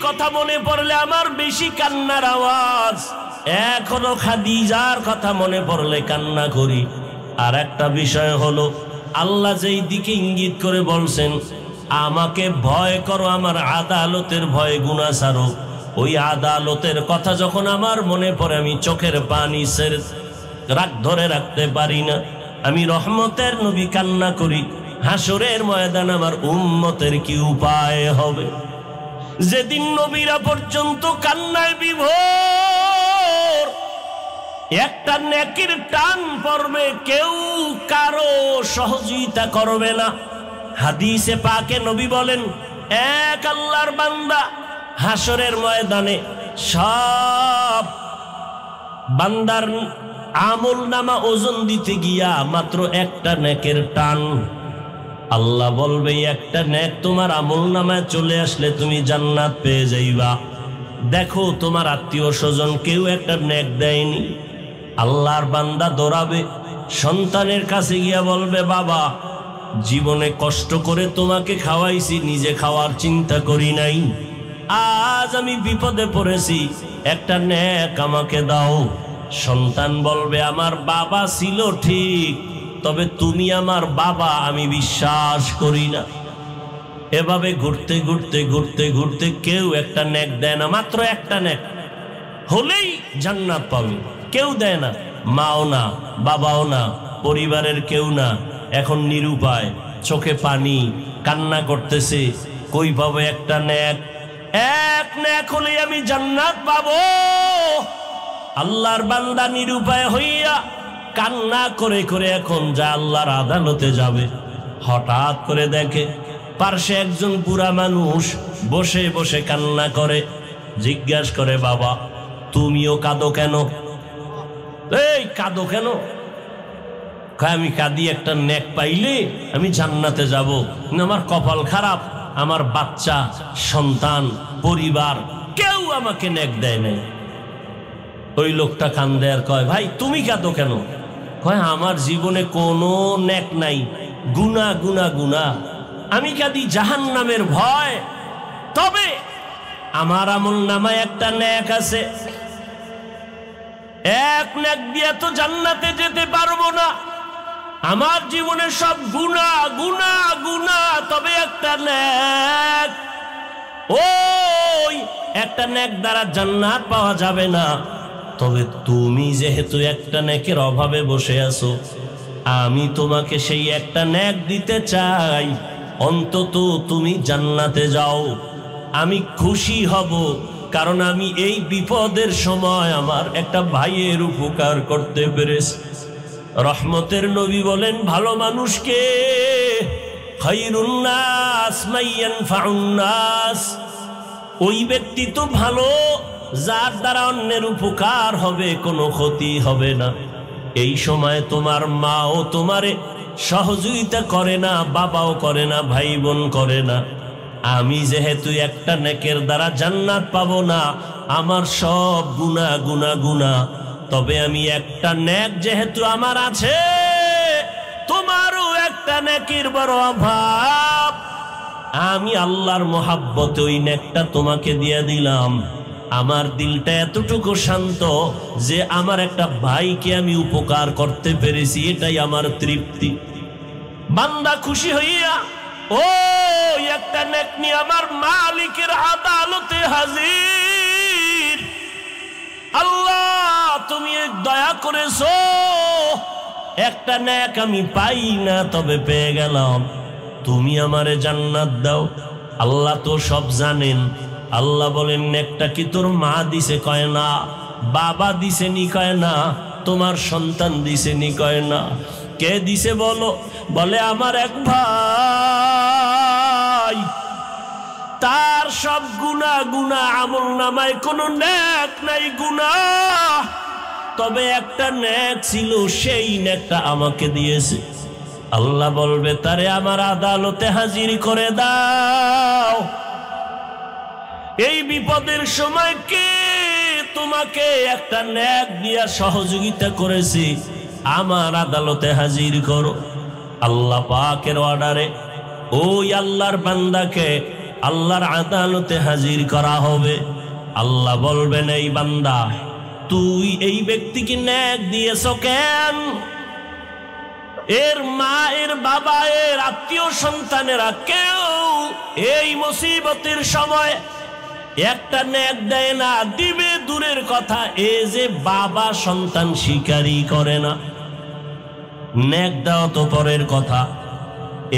কথা মনে পড়লে আমার বেশি কান্নার আওয়াজ। এখনো খাদিজার কথা মনে পড়লে কান্না করি। আর একটা বিষয় হলো, আল্লাহ যেই দিকে ইঙ্গিত করে বলছেন আমাকে ভয় করো, আমার আদালতের ভয়, গুনাহ ছাড়ো, ওই আদালতের কথা যখন আমার মনে পড়ে আমি চোখের পানি ধরে রাখতে পারি না। আমি রহমতের নবী কান্না করি, হাসরের ময়দান আমার উম্মতের কি উপায় হবে? যেদিন নবীরা পর্যন্ত কান্নায় বিভোর, একটা নেকির টান পড়বে, কেউ কারো সহযোগিতা করবে না। হাদিসে পাকে নবী বলেন, এক আল্লাহর বান্দা হাসরের ময়দানে সব বান্দার আমল নামা ওজন দিতে গিয়া মাত্র একটা নেকের টান, আল্লাহ বলবে একটা নেক তোমার আমল নামায় চলে আসলে তুমি জান্নাত পেয়ে যাইবা। দেখো তোমার আত্মীয় স্বজন কেউ একটা নেক দেয়নি, আল্লাহর বান্দা দৌড়াবে, সন্তানের কাছে গিয়া বলবে, বাবা জীবনে কষ্ট করে তোমাকে খাওয়াইছি, নিজে খাওয়ার চিন্তা করি নাই, আজ আমি বিপদে পড়েছি, একটা নেক আমাকে দাও। সন্তান বলবে, আমার বাবা ছিল ঠিক, তবে তুমি আমার বাবা আমি বিশ্বাস করি না। এভাবে ঘুরতে ঘুরতে ঘুরতে ঘুরতে কেউ একটা নেক দেয় না, মাত্র একটা নেক হলেই জান্নাত পাবে, কেউ দেয় না, মাও না, বাবাও না, পরিবারের কেউ না। এখন নিরুপায়, চোখে পানি, কান্না করতেছে, কই পাবো একটা নেক? এক নেক হলেই আমি জান্নাত পাবো। আল্লাহর বান্দা নিরুপায় হইয়া কান্না করে করে এখন যা আল্লাহর আদালতে যাবে, হঠাৎ করে দেখে পার্শ্বে একজন বুড়া মানুষ বসে বসে কান্না করে। জিজ্ঞাসা করে, বাবা তুমিও কাঁদো কেন? এই কাঁদো কেন? আমি কাঁদি একটা নেক পাইলে আমি জান্নাতে যাব, আমার কপাল খারাপ, আমার বাচ্চা সন্তান পরিবার কেউ আমাকে নেক দেয় নাই। ওই লোকটা কান্দে আর কয়, ভাই তুমি কাঁদো কেন? কয়, আমার জীবনে কোনো নেক নাই, গুনাহ গুনাহ গুনাহ, আমি কাঁদি জাহান্নামের ভয়। তবে আমার আমল নামায় একটা নেক আছে, এক নেক দিয়ে তো জান্নাতে যেতে পারবো না, আমার জীবনে সব গুনাহ গুনাহ গুনাহ, তবে একটা নেক, ওই একটা নেক দ্বারা জান্নাত পাওয়া যাবে না। তবে তুমি যেহেতু একটা নেকের অভাবে বসে আছো, আমি তোমাকে সেই একটা নেক দিতে চাই, অন্তত তুমি জান্নাতে যাও, আমি খুশি হব। কারণ আমি এই বিপদের সময় আমার একটা ভাইয়ের উপকার করতে পেরেছি। রহমতের নবী বলেন ভালো মানুষকে খায়রুন নাস মাইয়ানফাউন নাস, ওই ব্যক্তি তো ভালো যার দ্বারা অন্যের উপকার হবে, কোনো ক্ষতি হবে না। এই সময় তোমার মাও তোমারে সহযোগিতা করে না, বাবাও করে না, ভাই বোন করে না। আমি যেহেতু একটা নেকের দ্বারা জান্নাত পাবো না, আমার সব গুনাহ গুনাহ গুনাহ, তবে আমি একটা নেক যেহেতু আমার আছে, তোমারও একটা নেকের বড় অভাব, আমি আল্লাহর মহাব্বতে ওই নেকটা তোমাকে দিয়ে দিলাম। আমার দিলটা এতটুকু শান্ত যে আমার একটা ভাইকে আমি উপকার করতে পেরেছি, এটাই আমার তৃপ্তি। বান্দা খুশি হইয়া ও একটা নেক নিয়ে আমার মালিকের আদালতে হাজির। আল্লাহ তুমি দয়া করেছো, একটা নেক আমি পাই না তবে পেয়ে গেলাম, তুমি আমারে জান্নাত দাও। আল্লাহ তো সব জানেন। আল্লাহ বলেন নেকটা কি তোর মা দিছে? কয় না। বাবা দিছে নি? কয় না। তোমার সন্তান দিছে নি? কয় না। কে দিছে বলো? বলে আমার এক ভাই, তার সব গুনাহ গুনাহ, আমল নামায় কোনো নেক নাই, গুনাহ, তবে একটা নেক ছিল, সেই নেকটা আমাকে দিয়েছে। আল্লাহ বলবে তারে আমার আদালতে হাজির করে দাও। এই বিপদের সময় কে তোমাকে একটা নেক দিয়া সহযোগিতা করেছে, আমার আদালতে হাজির করো। আল্লাহ পাকের অর্ডারে ওই আল্লাহর বান্দাকে আল্লাহর আদালতে হাজির করা হবে। আল্লাহ বলবেন এই বান্দা, তুই এই ব্যক্তিকে নেক দিয়েছ কেন? এর মা, এর বাবা, এর আত্মীয় সন্তানেরা কেউ এই মুসিবতের সময় একটা নেক দেয় না, দিবে দূরের কথা, এ যে বাবা সন্তান স্বীকারই করে না। নেক দেওয়া তো পরের কথা,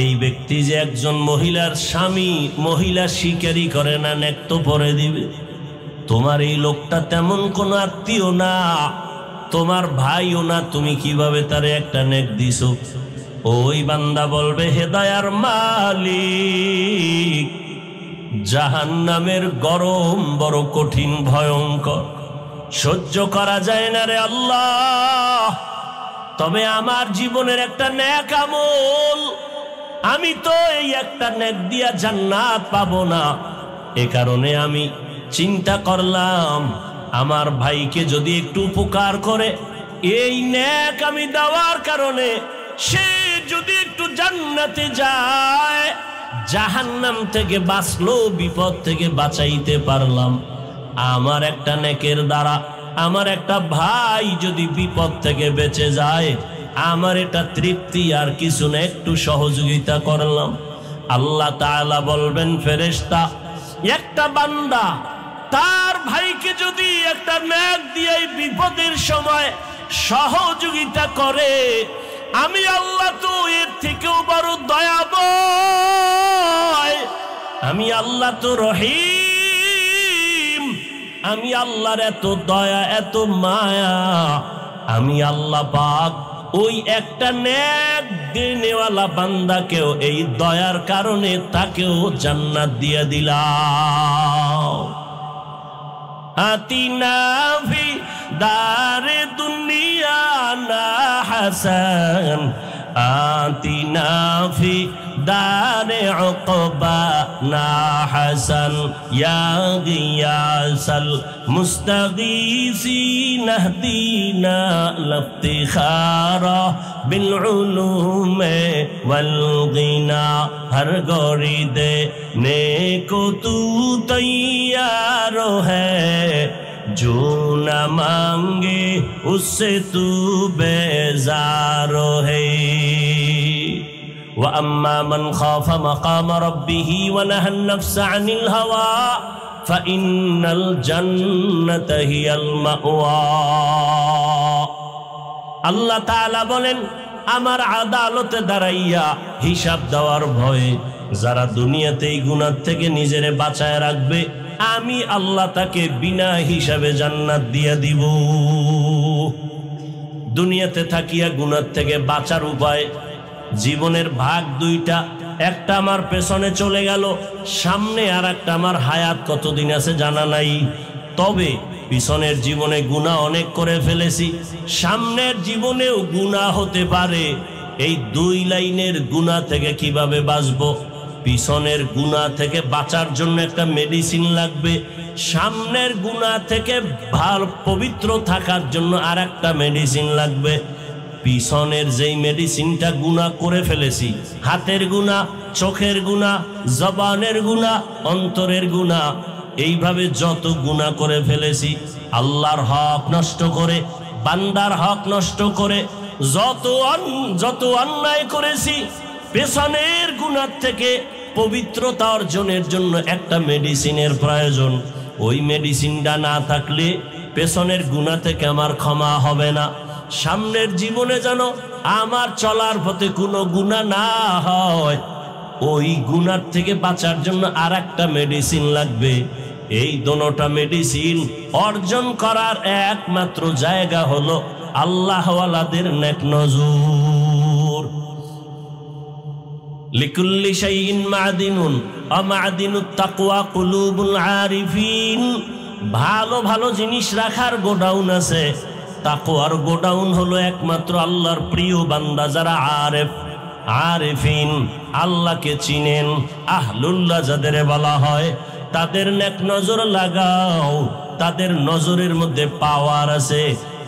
এই ব্যক্তি যে একজন মহিলার স্বামী, মহিলা স্বীকারই করে না, নেক তো পরে দিবে। তোমার এই লোকটা তেমন কোনো আত্মীয় না, তোমার ভাইও না, তুমি কিভাবে তারে একটা নেক দিছো? ওই বান্দা বলবে হে দয়ার মালিক, জাহান্নামের গরম বড় কঠিন ভয়ঙ্কর, সহ্য করা যায় না রে আল্লাহ। তবে আমার জীবনের একটা নেক আমল, আমি তো এই একটা নেক দিয়া জান্নাত পাবো না। এ কারণে আমি চিন্তা করলাম আমার ভাইকে যদি একটু উপকার করে, এই নেক আমি দেওয়ার কারণে সে যদি একটু জান্নাতে যায়, জাহান্নাম থেকে বাঁচলো, বিপদ থেকে বাঁচাইতে পারলাম। আমার একটা নেকের দ্বারা আমার একটা ভাই যদি বিপদ থেকে বেঁচে যায়, আমার এটা তৃপ্তি, আর কিছু না, একটু সহযোগিতা করলাম। আল্লাহ তাআলা বলবেন ফেরেশতা, একটা বান্দা তার ভাইকে যদি একটা নেক দিয়ে বিপদের সময় সহযোগিতা করে, আমি আল্লাহ তো এর থেকেও বড় দয়াময়, আমি আল্লাহ তো রহিম, আমি আল্লাহর এত দয়া, এত মায়া, আমি আল্লাহ পাক ওই একটা নেক দেনেওয়ালা বান্দাকেও এই দয়ার কারণে তাকেও জান্নাত দিয়ে দিলাম। আতিনা ফি দারে দুনিয়া না হাসান, আতিনা ফি দারে উকবা না হাসান, ইয়া গিয়াসাল মুস্তাগীসিন ইহদিনা লিফতিখারা বিল উলুমে ওয়াল গিনা, हर गौरी देने को तू तैयार है, जो न मांगे उससे तू बेजार है। वअम्मा मन खाफ मकाम रब्बिह वनहा नफ्स अनिल हवा फइन्नल जन्नत हियल मावा। আল্লাহ তাআলা বলেন, আমার আদালতে দাঁড়াইয়া হিসাব দেওয়ার ভয়ে যারা দুনিয়াতে এই গুনাহ থেকে নিজেরে বাঁচায় রাখবে, আমি আল্লাহ তাকে বিনা হিসাবে জান্নাত দিয়ে দিব। দুনিয়াতে থাকিয়া গুনাহ থেকে বাঁচার উপায় জীবনের ভাগ দুইটা, একটা আমার পেছনে চলে গেল, সামনে আর একটা আমার হায়াত কতদিন আছে জানা নাই। তবে পিছনের জীবনে গুনাহ অনেক করে ফেলেছি, সামনের জীবনেও গুনাহ হতে পারে। এই দুই লাইনের গুনাহ থেকে কিভাবে বাঁচবো? পিছনের গুনাহ থেকে বাঁচার জন্য একটা মেডিসিন লাগবে, সামনের গুনাহ থেকে ভালো পবিত্র থাকার জন্য আর একটা মেডিসিন লাগবে। পিছনের যেই মেডিসিনটা গুনাহ করে ফেলেছি, হাতের গুনাহ, চোখের গুনাহ, জবানের গুনাহ, অন্তরের গুনাহ, এইভাবে যত গুনাহ করে ফেলেছি, আল্লাহর হক নষ্ট করে, বান্দার হক নষ্ট করে, যত অন্যায় করেছি, পেছনের গুনাহ থেকে পবিত্রতা অর্জনের জন্য একটা মেডিসিনের প্রয়োজন। ওই মেডিসিনটা না থাকলে পেছনের গুনাহ থেকে আমার ক্ষমা হবে না। সামনের জীবনে যেন আমার চলার পথে কোনো গুনাহ না হয়, ওই গুনাহ থেকে বাঁচার জন্য আর একটা মেডিসিন লাগবে। এই দোনোটা মেডিসিন অর্জন করার একমাত্র জায়গা হলো আল্লাহওয়ালাদের নেক নজর। লিকুল্লি শাইইন মাদিনুন ওয়া মাদিনুত তাকওয়া কুলুবুল আরিফিন। ভালো ভালো জিনিস রাখার গোডাউন আছে, তাকওয়ার গোডাউন হলো একমাত্র আল্লাহর প্রিয় বান্দা যারা আরিফিন, আল্লাহকে চিনেন, আহলুল্লাহ যাদের বলা হয়, তাদের নেক নজর লাগাও। তাদের নজরের মধ্যে পাওয়ার আছে।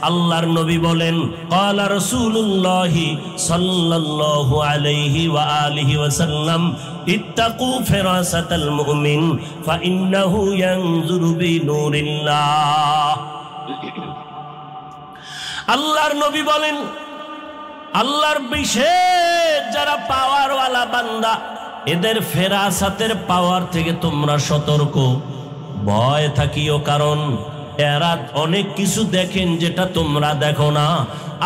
আল্লাহর নবী বলেন, ক্বালা রাসূলুল্লাহি সাল্লাল্লাহু আলাইহি ওয়া আলিহি ওয়াসাল্লাম, ইত্তাকু ফিরাসাতাল মুমিন ফাইন্নাহু ইয়ানজুরু বিনুরিল্লাহ। আল্লাহর নবী বলেন, আল্লাহর বিশেষ যারা পাওয়ারওয়ালা বান্দা, এদের ফেরাসাতের পাওয়ার থেকে তোমরা সতর্ক, ভয় থাকিও, কারণ এরা অনেক কিছু দেখেন যেটা তোমরা দেখো না।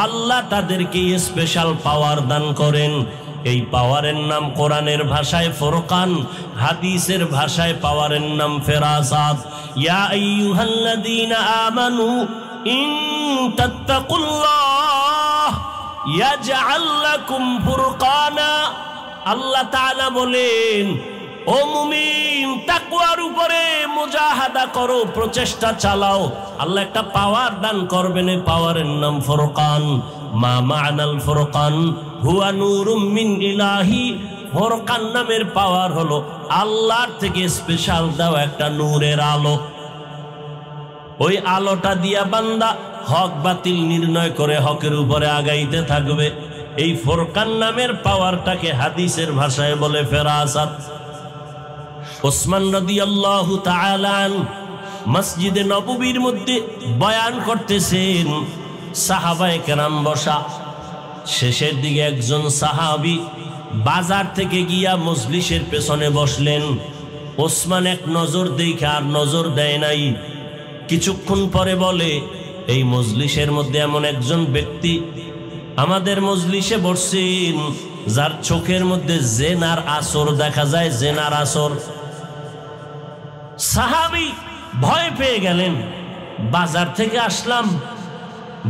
আল্লাহ তাদেরকে স্পেশাল পাওয়ার দান করেন। এই পাওয়ারের নাম কোরআনের ভাষায় ফুরকান, হাদিসের ভাষায় পাওয়ারের নাম ফেরাসাত। ইয়া আইয়ুহাল্লাযীনা আমানু ইন তাত্তাকুল্লাহ ইয়াজআল লাকুম ফুরকানা। আল্লাহ তাআলা বলেন, ও মুমিন, তাকওয়ার উপরে মুজাহাদা করো, প্রচেষ্টা চালাও, আল্লাহ একটা পাওয়ার দান করবেন। এই পাওয়ারের নাম ফুরকান। মা মা'নাল ফুরকান হুয়া নূরুম মিন ইলাহি। ফুরকান নামের পাওয়ার হলো আল্লাহর থেকে স্পেশাল দেওয়া একটা নূরের আলো। ওই আলোটা দিয়া বান্দা হক বাতিল নির্ণয় করে হকের উপরে আগাইতে থাকবে। এই ফুরকান নামের পাওয়ারটাকে হাদিসের ভাষায় বলে ফেরাসাত। ওসমান রাদিয়াল্লাহু তাআলা মসজিদে নববীর মধ্যে বয়ান করতেছেন, সাহাবায়ে কেরাম বসা। শেষের দিকে একজন সাহাবী বাজার থেকে গিয়া মজলিসের পেছনে বসলেন। ওসমান এক নজর দেখে আর নজর দেয় নাই। কিছুক্ষণ পরে বলে, এই মজলিসের মধ্যে এমন একজন ব্যক্তি আমাদের মজলিসে বসছেন যার চোখের মধ্যে জেনার আসর দেখা যায়, জেনার আসর। সাহাবী ভয় পেয়ে গেলেন। বাজার থেকে আসলাম,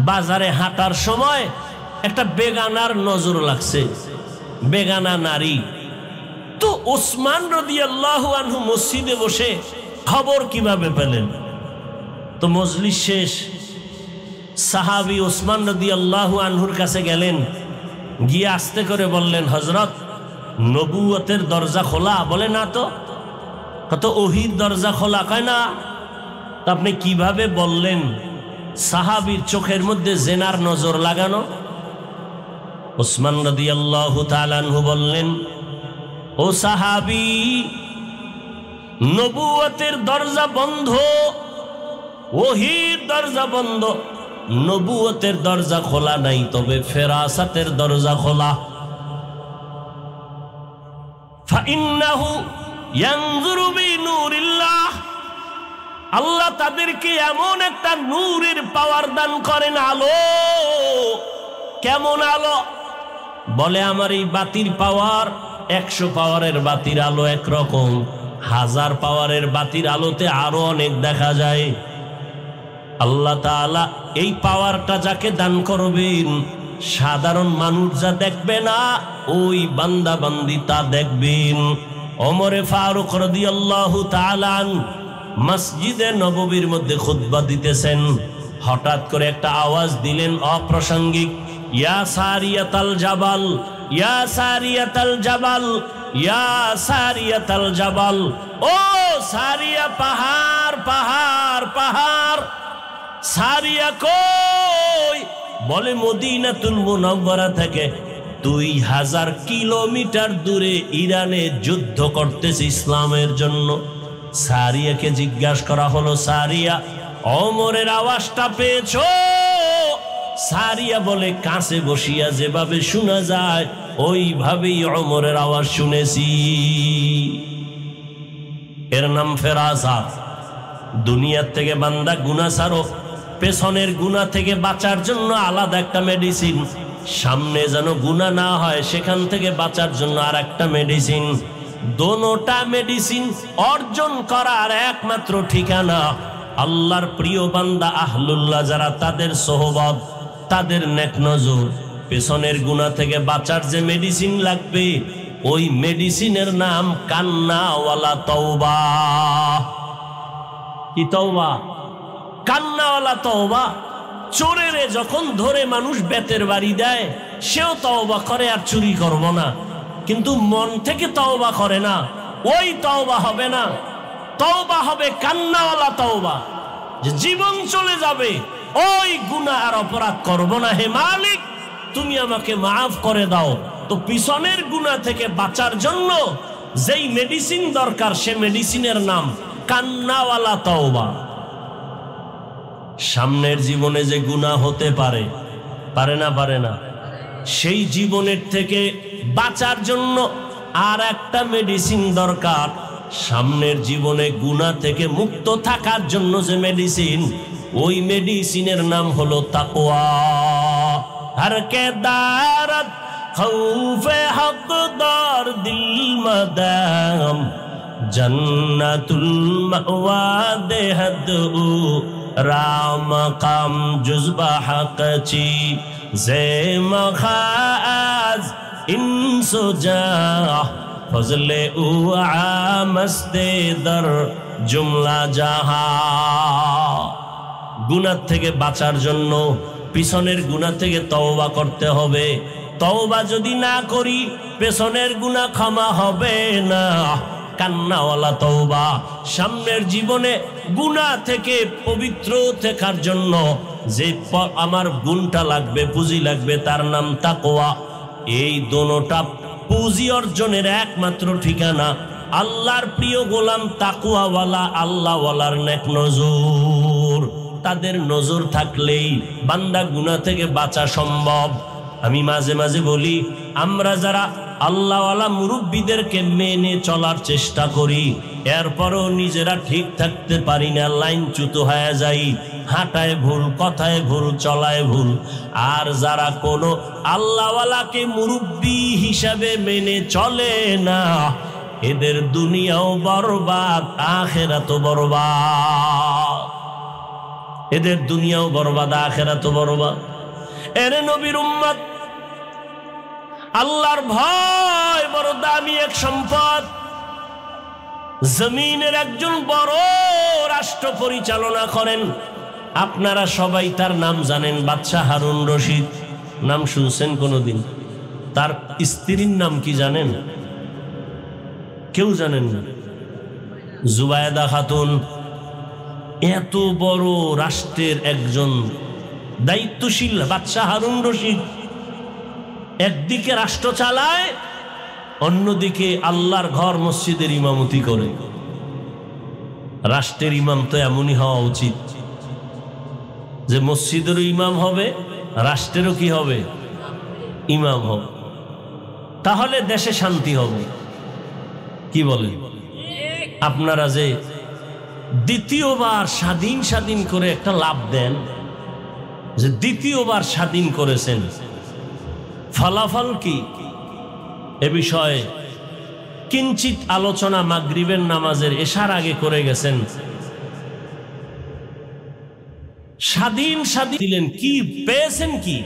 বাজারে হাঁটার সময় একটা বেগানার নজর লাগছে, বেগানা নারী। তো ওসমান রাদিয়াল্লাহু আনহু মসজিদে বসে খবর কিভাবে পেলেন? তো মজলিস শেষ, সাহাবী ওসমান রাদিয়াল্লাহু আনহুর কাছে গেলেন, গিয়ে আস্তে করে বললেন, হযরত, নবুয়তের দরজা খোলা? বলে না তো। কত ওহির দরজা খোলা? কয় না। তো আপনি কিভাবে বললেন সাহাবীর চোখের মধ্যে জেনার নজর লাগানো? ওসমান রাদিয়াল্লাহু তাআলা আনহু বললেন, ও সাহাবী, নবুয়তের দরজা বন্ধ, ওহির দরজা বন্ধ, নবুয়তের দরজা খোলা নাই, তবে ফেরাসাতের দরজা খোলা। ফাইন্নাহু ইয়ানজুরু বিনুরিল্লাহ। আল্লাহ তাদেরকে এমন একটা নূরের পাওয়ার দান করেন, আলো। কেমন আলো? বলে, আমার এই বাতির পাওয়ার 100 পাওয়ারের বাতির আলো একরকম, 1000 পাওয়ারের বাতির আলোতে আরো অনেক দেখা যায়। আল্লাহ তাআলা এই পাওয়ারটা যাকে দান করবেন, সাধারণ মানুষ যা দেখবে না, ওই বান্দা বান্দি তা দেখবেন। ওমরে ফারুক রাদিয়াল্লাহু তাআলা মসজিদে নববীর মধ্যে খুতবা দিতেছেন, হঠাৎ করে একটা আওয়াজ দিলেন অপ্রাসঙ্গিক, ইয়া সারিয়াতাল জাবাল, ইয়া সারিয়াতাল জাবাল, ইয়া সারিয়াতাল জাবাল, ও সারিয়া পাহাড় পাহাড় পাহাড়। সারিয়া কই? বলে মদিনাতুল মুনাওয়ারা থেকে 2000 কিলোমিটার দূরে ইরানে যুদ্ধ করতেছে ইসলামের জন্য। সারিয়াকে জিজ্ঞাসা করা হলো, সারিয়া ওমরের আওয়াজটা পেয়েছো? সারিয়া বলে, কাছে বসিয়া যেভাবে শোনা যায় ওইভাবেই ওমরের আওয়াজ শুনেছি। এর নাম ফেরাসাত। দুনিয়ার থেকে বান্দা গুনাহ ছাড়ো, পেছনের গুনাহ থেকে বাঁচার জন্য আলাদা একটা মেডিসিন, সামনে যেন গুনাহ না হয় সেখান থেকে বাঁচার জন্য আর একটা মেডিসিন। দোনোটা মেডিসিন অর্জন করার একমাত্র ঠিকানা আল্লাহর প্রিয় বান্দা আহলুল্লাহ যারা, তাদের সোহবত, তাদের নেক নজর। পেছনের গুনাহ থেকে বাঁচার যে মেডিসিন লাগবে, ওই মেডিসিনের নাম কান্নাওয়ালা তওবা। কি তওবা? কান্নাওয়ালা তওবা। চোরেরে যখন ধরে মানুষ বেতের বাড়ি দেয়, সেও তওবা করে আর চুরি করব না, কিন্তু মন থেকে তওবা করে না, ওই তওবা হবে না। তওবা হবে কান্নাওয়ালা তওবা, যে জীবন চলে যাবে, ওই গুনাহ আর অপরাধ করব না, হে মালিক তুমি আমাকে মাফ করে দাও। তো পিছনের গুনাহ থেকে বাঁচার জন্য যেই মেডিসিন দরকার, সে মেডিসিনের নাম কান্নাওয়ালা তওবা। সামনের জীবনে যে গুনাহ হতে পারে, পারে না? পারে না। সেই জীবনের থেকে বাঁচার জন্য আর একটা মেডিসিন দরকার। সামনের জীবনে গুনাহ থেকে মুক্ত থাকার জন্য যে মেডিসিন, ওই মেডিসিনের নাম হলো তাকওয়া। হর কে দারত খৌফে হকদার দিল মদাম, জন্নাতুল মাওয়া দেহদু রাম কাম জুজবা হকচি জে মখাজ ইনসুজা ফজলে উ আমস্তে দর জুমলা জাহা। গুনাহ থেকে বাঁচার জন্য পিছনের গুনাহ থেকে তওবা করতে হবে। তওবা যদি না করি, পেছনের গুনাহ ক্ষমা হবে না। কান্নাওয়ালা তওবা। সামনের জীবনে গুনাহ থেকে পবিত্র থাকার জন্য যে আমার গুণটা লাগবে, পুঁজি লাগবে, তার নাম তাকওয়া। এই দোনোটা পুঁজি অর্জনের একমাত্র ঠিকানা আল্লাহর প্রিয় গোলাম তাকওয়াওয়ালা, আল্লাহওয়ালার নেক নজর। তাদের নজর থাকলেই বান্দা গুনাহ থেকে বাঁচা সম্ভব। আমি মাঝে মাঝে বলি, আমরা যারা আল্লাহওয়ালা মুরব্বীদেরকে মেনে চলার চেষ্টা করি, এরপরও নিজেরা ঠিক থাকতে পারি না, লাইনচ্যুত হয়ে যাই, হাঁটায় ভুল, কথায় ভুল, চলায় ভুল। আর যারা কোনো আল্লাহওয়ালাকে মুরব্বী হিসাবে মেনে চলে না, এদের দুনিয়াও বরবাদ, আখিরাতও বরবাদ। এদের দুনিয়াও বরবাদ, আখিরাতও বরবাদ। এরে নবীর উম্মত, আল্লাহর ভয় বড় দামি এক সম্পদ। জমিনের একজন বড় রাষ্ট্র পরিচালনা করেন, আপনারা সবাই তার নাম জানেন, বাদশাহ হারুন রশিদ। নাম শুনছেন কোনোদিন? তার স্ত্রীর নাম কি জানেন? কেউ জানেন না? জুবায়দা খাতুন। এত বড় রাষ্ট্রের একজন দায়িত্বশীল বাদশাহ হারুন রশিদ একদিকে রাষ্ট্র চালায়, অন্যদিকে আল্লাহর ঘর মসজিদের ইমামতি করে। রাষ্ট্রের ইমাম তো এমনই হওয়া উচিত যে মসজিদেরও ইমাম হবে, রাষ্ট্রেরও কি হবে? ইমাম হবে। তাহলে দেশে শান্তি হবে। কি বলেন? আপনারা যে দ্বিতীয়বার স্বাধীন করে একটা লাভ দেন, যে দ্বিতীয়বার স্বাধীন করেছেন, ফলাফল কি? এ বিষয়ে কিঞ্চিত আলোচনা মাগরিবের নামাজের এশার আগে করে গেছেন। স্বাধীন স্বাধীন দিলেন, কি পেয়েছেন কি?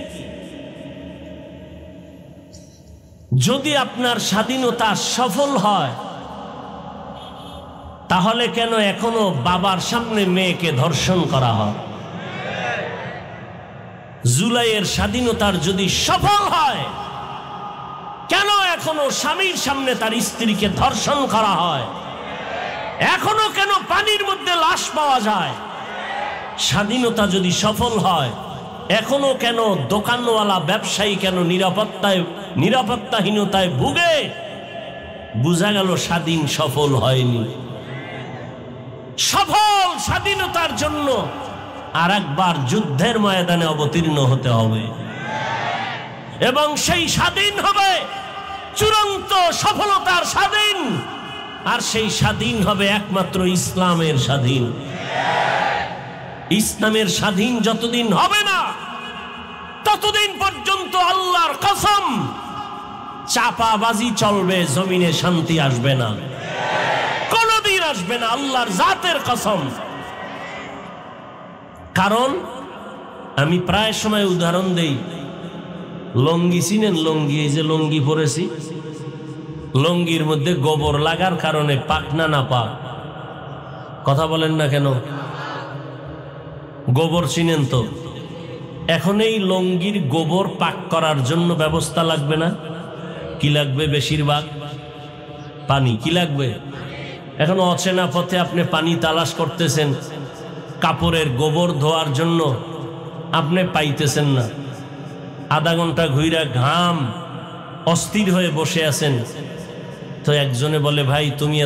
যদি আপনার স্বাধীনতা সফল হয় তাহলে কেন এখনো বাবার সামনে মেয়েকে ধর্ষণ করা হয়? জুলাইয়ের স্বাধীনতার যদি সফল হয় কেন এখনো স্বামীর সামনে তার স্ত্রীকে ধর্ষণ করা হয়? এখনো কেন পানির মধ্যে লাশ পাওয়া যায়? স্বাধীনতা যদি সফল হয় এখনো কেন দোকানওয়ালা ব্যবসায়ী কেন নিরাপত্তাহীনতায় ভুগে? বোঝা গেল স্বাধীন সফল হয়নি। সফল স্বাধীনতার জন্য আর একবার যুদ্ধের ময়দানে অবতীর্ণ হতে হবে এবং সেই স্বাধীন হবে চূড়ান্ত সফলতার স্বাধীন। আর সেই স্বাধীন হবে একমাত্র ইসলামের স্বাধীন। ইসলামের স্বাধীন যতদিন হবে না ততদিন পর্যন্ত আল্লাহর কসম চাপাবাজি চলবে, জমিনে শান্তি আসবে না, কোনদিন আসবে না, আল্লাহর জাতের কসম। কারণ আমি প্রায় সময় উদাহরণ দেই, লঙ্গি চিনেন? লঙ্গি, এই যে লঙ্গি পরেছি, লঙ্গির মধ্যে গোবর লাগার কারণে পাক না না পাক? কথা বলেন না কেন? গোবর চিনেন তো? এখন এই লঙ্গির গোবর পাক করার জন্য ব্যবস্থা লাগবে না? কি লাগবে? বেশিরভাগ পানি। কি লাগবে? এখন অচেনা পথে আপনি পানি তালাশ করতেছেন, কাপড়ের গোবর ধোয়ার জন্য আপনি পাইতেছেন না, আধা ঘন্টা ঘুইরা ঘাম অস্থির হয়ে বসে আছেন। তো একজনে বলে, ভাই তুমি